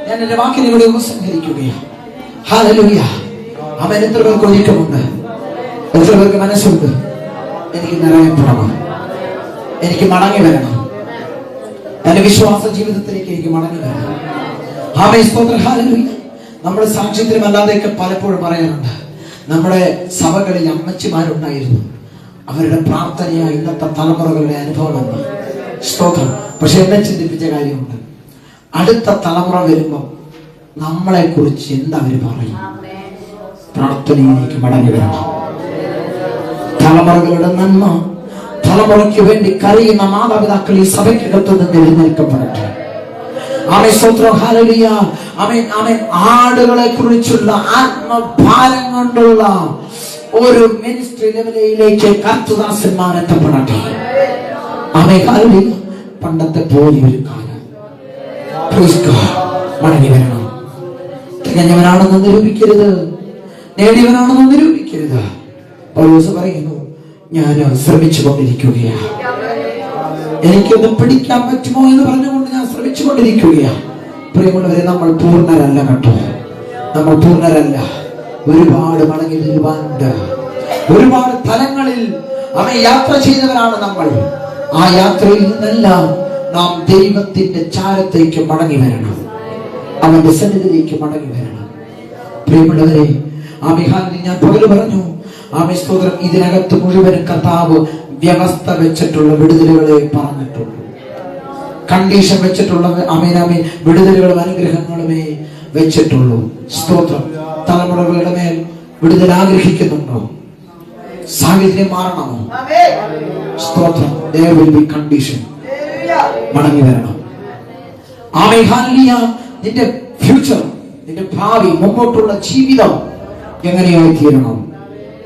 ഞാൻ എന്റെ വാക്കിനെ കൂടി ഉപസംഹരിക്കുകയാണ്. ഹല്ലേലൂയ. അവൻ എത്ര പേർക്ക് ഒരുക്കമുണ്ട്, എത്ര പേർക്ക് മനസ്സുണ്ട്. എനിക്ക് നിറയപ്പെടണം, എനിക്ക് മടങ്ങി വരണം, എന്റെ വിശ്വാസ ജീവിതത്തിലേക്ക് എനിക്ക് മടങ്ങി വരണം. നമ്മുടെ സാക്ഷ്യത്തിലും അല്ലാതെയൊക്കെ പലപ്പോഴും പറയാറുണ്ട്, നമ്മുടെ സഭകളിൽ അമ്മച്ചിമാരുണ്ടായിരുന്നു, അവരുടെ പ്രാർത്ഥനയായി ഇന്നത്തെ തലമുറകളുടെ അനുഭവമെന്ന്. സ്തോത്രം. പക്ഷെ എന്നെ ചിന്തിപ്പിച്ച കാര്യമുണ്ട്, അടുത്ത തലമുറ വരുമ്പം നമ്മളെ കുറിച്ച് എന്താ അവർ പറയും? പ്രാർത്ഥനയിലേക്ക് മടങ്ങി വരണം. തലമുറകളുടെ നന്മ, തലമുറയ്ക്ക് വേണ്ടി കരയുന്ന മാതാപിതാക്കൾ ഈ സഭയ്ക്കകത്ത് നിന്ന് എഴുന്നേൽക്കപ്പെടട്ടെ. ആമേൻ, സ്തോത്രം, ഹല്ലേലൂയ. ആമേൻ, ആമേൻ. ആടുകളെ കുറിച്ചുള്ള ആത്മഭാരം കൊണ്ടുള്ള ഒരു മിനിസ്ട്രി ലെവലിലേക്ക് കർത്തദാസന്മാർ എത്തപ്പെടട്ടെ. ആമേൻ, ഹല്ലേലൂയ. പണ്ടത്തെ പോലെ ഒരു കാലം മടങ്ങി വരണം. തികഞ്ഞവനാണെന്ന് നിരൂപിക്കരുത്, നേടിയവനാണെന്ന് നിരൂപിക്കരുത്. പൗലോസ് പറയുന്നു, ഞാൻ ശ്രമിച്ചു കൊണ്ടിരിക്കുകയാണ്. എനിക്കൊന്ന് പിടിക്കാൻ പറ്റുമോ എന്ന് പറഞ്ഞുകൊണ്ട് ഞാൻ ശ്രമിച്ചു കൊണ്ടിരിക്കുകയാണ്. പ്രിയമുള്ളവരെ, നമ്മൾ പൂർണ്ണരല്ല കേട്ടോ, നമ്മൾ പൂർണ്ണരല്ല. ഒരുപാട് മടങ്ങി വരുവാനുണ്ട്. ഒരുപാട് തലങ്ങളിൽ അവൻ യാത്ര ചെയ്തവരാണ് നമ്മൾ. ആ യാത്രയിൽ നിന്നെല്ലാം നാം ദൈവത്തിന്റെ ചാരത്തേക്ക് മടങ്ങി വരണം, അവന്റെ സന്നിധിയിലേക്ക് മടങ്ങി വരണം. പ്രിയമുള്ളവരെ, ആമിഹാലിൽ ഞാൻ പകല് പറഞ്ഞു, ആമേ സ്തോത്രം, ഇതിനകത്ത് മുഴുവൻ കർത്താവ് വ്യവസ്ഥ വെച്ചിട്ടുള്ള വിടുതലുകളെ പറഞ്ഞിട്ടുള്ളൂ. കണ്ടീഷൻ വെച്ചിട്ടുള്ള ആമേനാമേ വിടുതലുകളും അനുഗ്രഹങ്ങളുമേ വെച്ചിട്ടുള്ളൂ. സ്തോത്രം. തലമുറകളുടെ മേൽ വിടുതൽ ആഗ്രഹിക്കുന്നുണ്ടോ? സാഹചര്യം മാറണമോ? സ്തോത്രം. there will be condition. മടങ്ങി വരണം. ആമേൻ, ഹല്ലേലൂയ. നിന്റെ ഫ്യൂച്ചർ, നിന്റെ ഭാവി, മുമ്പോട്ടുള്ള ജീവിതം എങ്ങനെയായി തീരണം?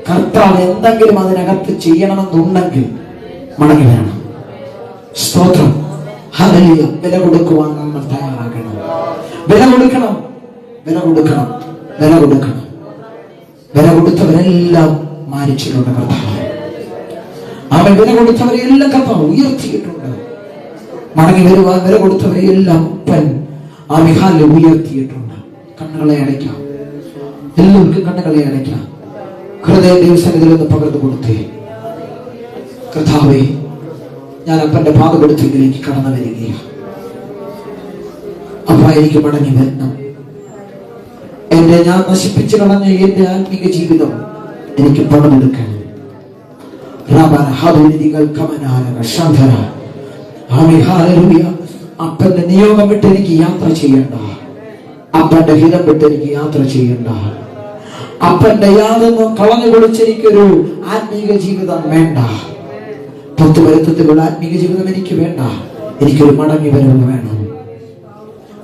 കർത്താവ് എന്തെങ്കിലും അതിനകത്ത് ചെയ്യണമെന്നുണ്ടെങ്കിൽ മടങ്ങി വരണം. സ്തോത്രം, ഹല്ലേലൂയ. വില കൊടുക്കുവാൻ നമ്മൾ തയ്യാറാക്കണം. വില കൊടുക്കണം, വില കൊടുക്കണം, വില കൊടുക്കണം. വില കൊടുത്തവരെല്ലാം മാനിച്ചിട്ടുണ്ട് കർത്താവ്. അവൻ വില കൊടുത്തവരെല്ലാം കർത്താവ് ഉയർത്തിയിട്ടുണ്ട്. മടങ്ങി വരുവാൻ വില കൊടുത്തവരെല്ലാം ഉപ്പൻ ആ വിഹാലിൽ ഉയർത്തിയിട്ടുണ്ട്. കണ്ണുകളെ അടയ്ക്കാം, എല്ലാവർക്കും കണ്ണുകളെ അടയ്ക്കാം. ഹൃദയ ദൈവസന്നിധിയിൽ നിന്ന് പകർന്നു കൊടുത്തേ. കർത്താവേ, ഞാൻ അപ്പന്റെ പാദപെടുത്തിലേക്ക് കടന്നു വരികയാണ്. അപ്പ എനിക്ക് മടങ്ങി വരണം. ഞാൻ നശിപ്പിച്ചു കളഞ്ഞ എന്റെ ആത്മീക ജീവിതം എനിക്ക് പണമെടുക്കണം. അപ്പന്റെ നിയോഗം വിട്ട് എനിക്ക് യാത്ര ചെയ്യണ്ട, അപ്പന്റെ ഹിതം വിട്ട് എനിക്ക് യാത്ര ചെയ്യണ്ട. അപ്പന്റെ യാതൊന്നും കളഞ്ഞു കുളിച്ചെനിക്കൊരു ആത്മീക ജീവിതം വേണ്ട. പത്ത് വരുത്തത്തിലുള്ള ആത്മീക ജീവിതം എനിക്ക് വേണ്ട. എനിക്കൊരു മടങ്ങി വരവ് വേണം.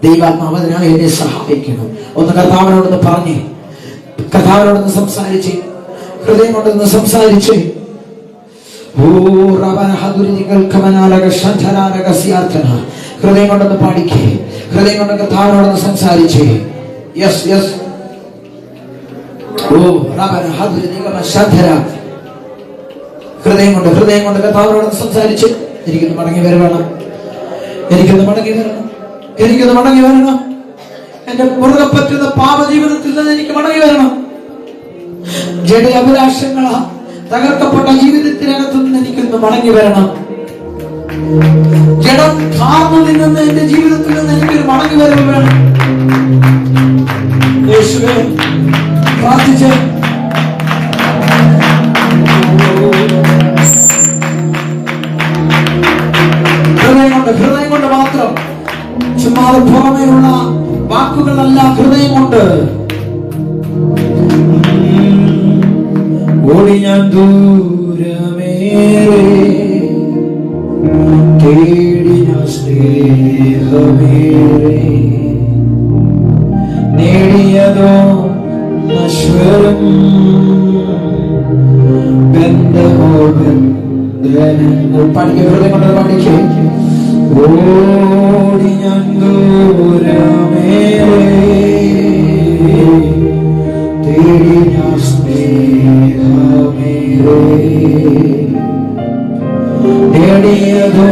ദൈവാത്മാവ് അതിനായി എന്നെ സഹായിക്കണം. ഒന്ന് കർത്താവിനോടൊന്ന് പറഞ്ഞേ, കർത്താവിനോടൊന്ന് സംസാരിച്ച്, ഹൃദയം കൊണ്ടൊന്ന് സംസാരിച്ച്. ഹൃദയം കൊണ്ടൊന്ന് പാടിക്കേ, ഹൃദയം കൊണ്ട് കർത്താവിനോടൊന്ന് സംസാരിച്ച്. Yes yes. ഹൃദയം കൊണ്ട് കർത്താവിനോടൊന്ന് സംസാരിച്ച്. എനിക്കൊന്ന് മടങ്ങി വരണം, എനിക്കൊന്ന് മടങ്ങി വരണം, എനിക്കൊന്ന് മടങ്ങി വരണം. എന്റെ മുറുകെ പറ്റുന്ന പാപജീവിതത്തിൽ നിന്ന് എനിക്ക് മടങ്ങി വരണം. ജഡ അഭിലാഷങ്ങളാ തകർക്കപ്പെട്ട ജീവിതത്തിനകത്ത് നിന്ന് എനിക്കൊന്ന് മടങ്ങി വരണം. ജഡം കാർന്നതിൽ നിന്ന് എന്റെ ജീവിതത്തിൽ നിന്ന് എനിക്കൊരു മടങ്ങി വരവ് വേണം. യേശുവേ, പ്രാർത്ഥിച്ച്. ഹൃദയം കൊണ്ട് മാത്രം, ചുമ്മാതെ പുറമേയുള്ള വാക്കുകളല്ല, ഹൃദയം കൊണ്ട്. ഓടി ഞാൻ ദൂരമേറെ തേടി ഞാൻ സ്നേഹമേറെ, നേടിയതോ നശ്വരം ബന്ധമോ ബന്ധനങ്ങൾ. പഠിക്കുക, ഹൃദയം കൊണ്ട് പഠിക്കുക. ഓടി ഞാൻ ദൂരമേറെ തേടി ഞാൻ സ്നേഹമേറെ, നേടിയതോ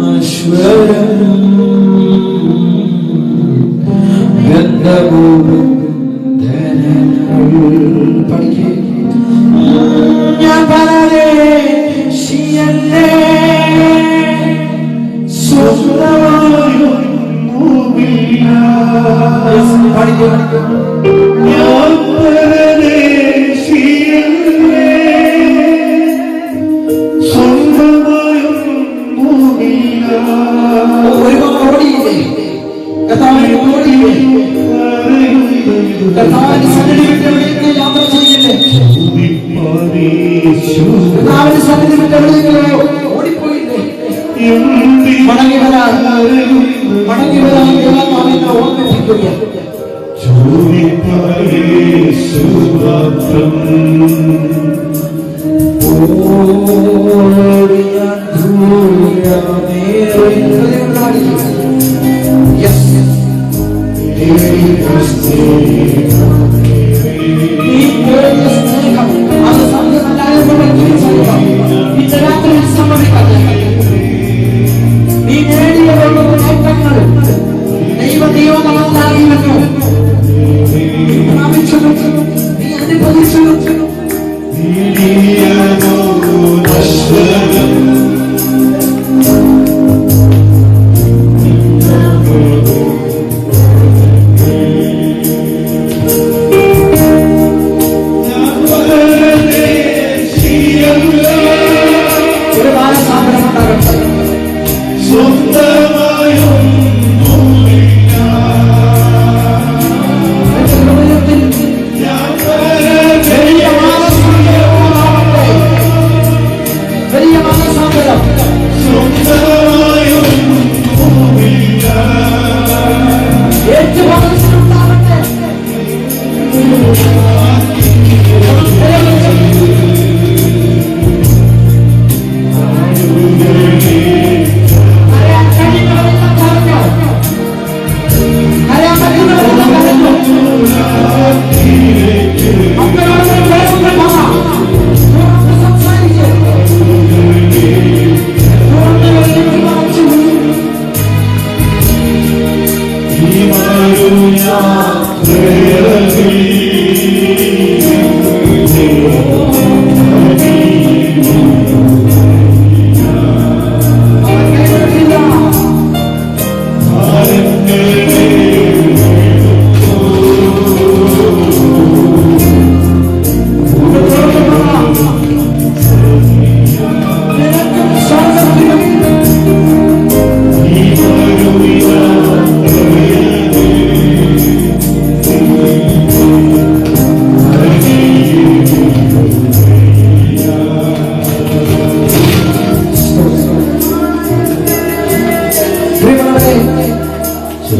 നശ്വരം ബന്ധമോ ബന്ധനങ്ങൾ. പഠിക്കുക. ഞാൻ പരദേശിയല്ലേ, ഒരുപാട് ഓടി കർത്താവിന്റെ സന്നിധി വിട്ട് എവിടെയെങ്കിലോ ഓടിപ്പോയില്ലേ? മടങ്ങി വരാൻ ദൈവനാമം ഓർമ്മിപ്പിക്കുകയാണ്.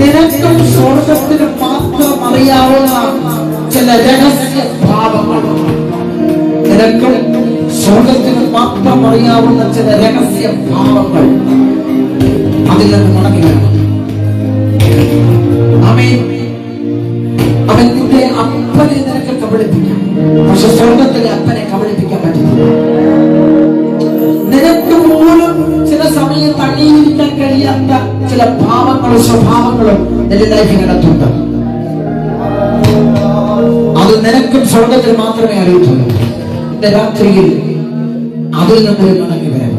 നിനക്കും സ്വർഗത്തിന് മാത്രം അറിയാവുന്ന ചില രഹസ്യ ഭാവങ്ങൾ, നിനക്കും സ്വർഗത്തിന് മാത്രം അറിയാവുന്ന ചില രഹസ്യ ഭാവങ്ങൾ അതിൽ നിന്ന് മടങ്ങി വരണം. അവൻ നിന്റെ അപ്പനെ നിനക്ക് കബളിപ്പിക്കാം, പക്ഷെ സ്വർഗത്തിലെ അപ്പനെ കബളിപ്പിക്കാൻ പറ്റില്ല. നിനക്ക് പോലും ചില സമയത്ത് അംഗീകരിക്കാൻ കഴിയാത്ത ചില ഭാവങ്ങളും സ്വഭാവങ്ങളും നിന്റെ ലൈഫിനകത്തുണ്ട്. അത് നിനക്കും സ്വർഗത്തിൽ മാത്രമേ അറിയത്തുള്ളൂ. ഇന്ന് രാത്രിയിൽ അതിൽ നിന്ന് മടങ്ങി വരാം.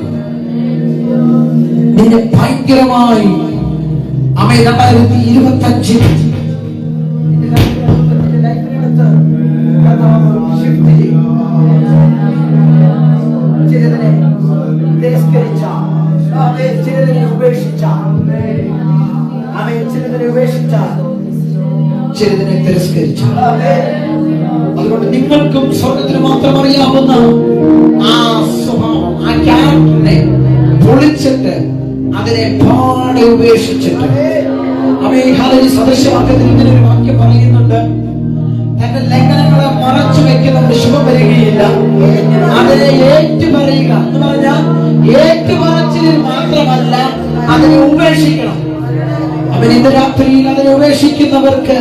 നിന്നെ ഭയങ്കരമായി 2025 ചിലതിനെ തിരസ്കരിച്ച. അതുകൊണ്ട് നിങ്ങൾക്കും സ്വർഗത്തിന് മാത്രം അറിയാവുന്ന ആ സ്വഭാവം, ആ ക്യാരക്ടറിനെ പൊളിച്ചിട്ട് അതിനെ പാടെ ഉപേക്ഷിച്ചിട്ട് സദൃശവാക്യത്തിൽ ഇങ്ങനെ ഒരു വാക്യം പറയുന്നുണ്ട്: തന്റെ ലംഘനങ്ങളെ മറച്ചു വെക്കുന്നവന് ശുഭം വരികയില്ല, അതിനെ ഏറ്റുപറയുക എന്ന് പറഞ്ഞാൽ ഏറ്റുപറച്ചിൽ മാത്രമല്ല, അതിനെ ഉപേക്ഷിക്കണം. അവൻ ഇന്ന് രാത്രിയിൽ അതിനെ ഉപേക്ഷിക്കുന്നവർക്ക്,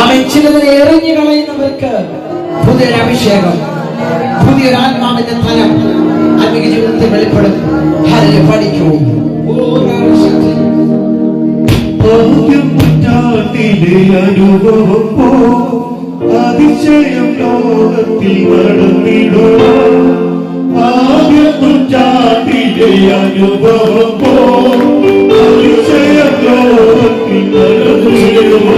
അവൻ ചിലതിനെ എറിഞ്ഞു കളയുന്നവർക്ക് പുതിയൊരു അഭിഷേകം, പുതിയൊരു ആത്മാവിന്റെ തലം ആത്മീക ജീവിതത്തിൽ വെളിപ്പെടും. പഠിക്കൂ. അതിശയം ലോകത്തിൽ നടന്നിടോ, ആദ്യ നൂറ്റാണ്ടിലെ അനുഭവം അതിശയം ലോകത്തിൽ നടന്നിടുക.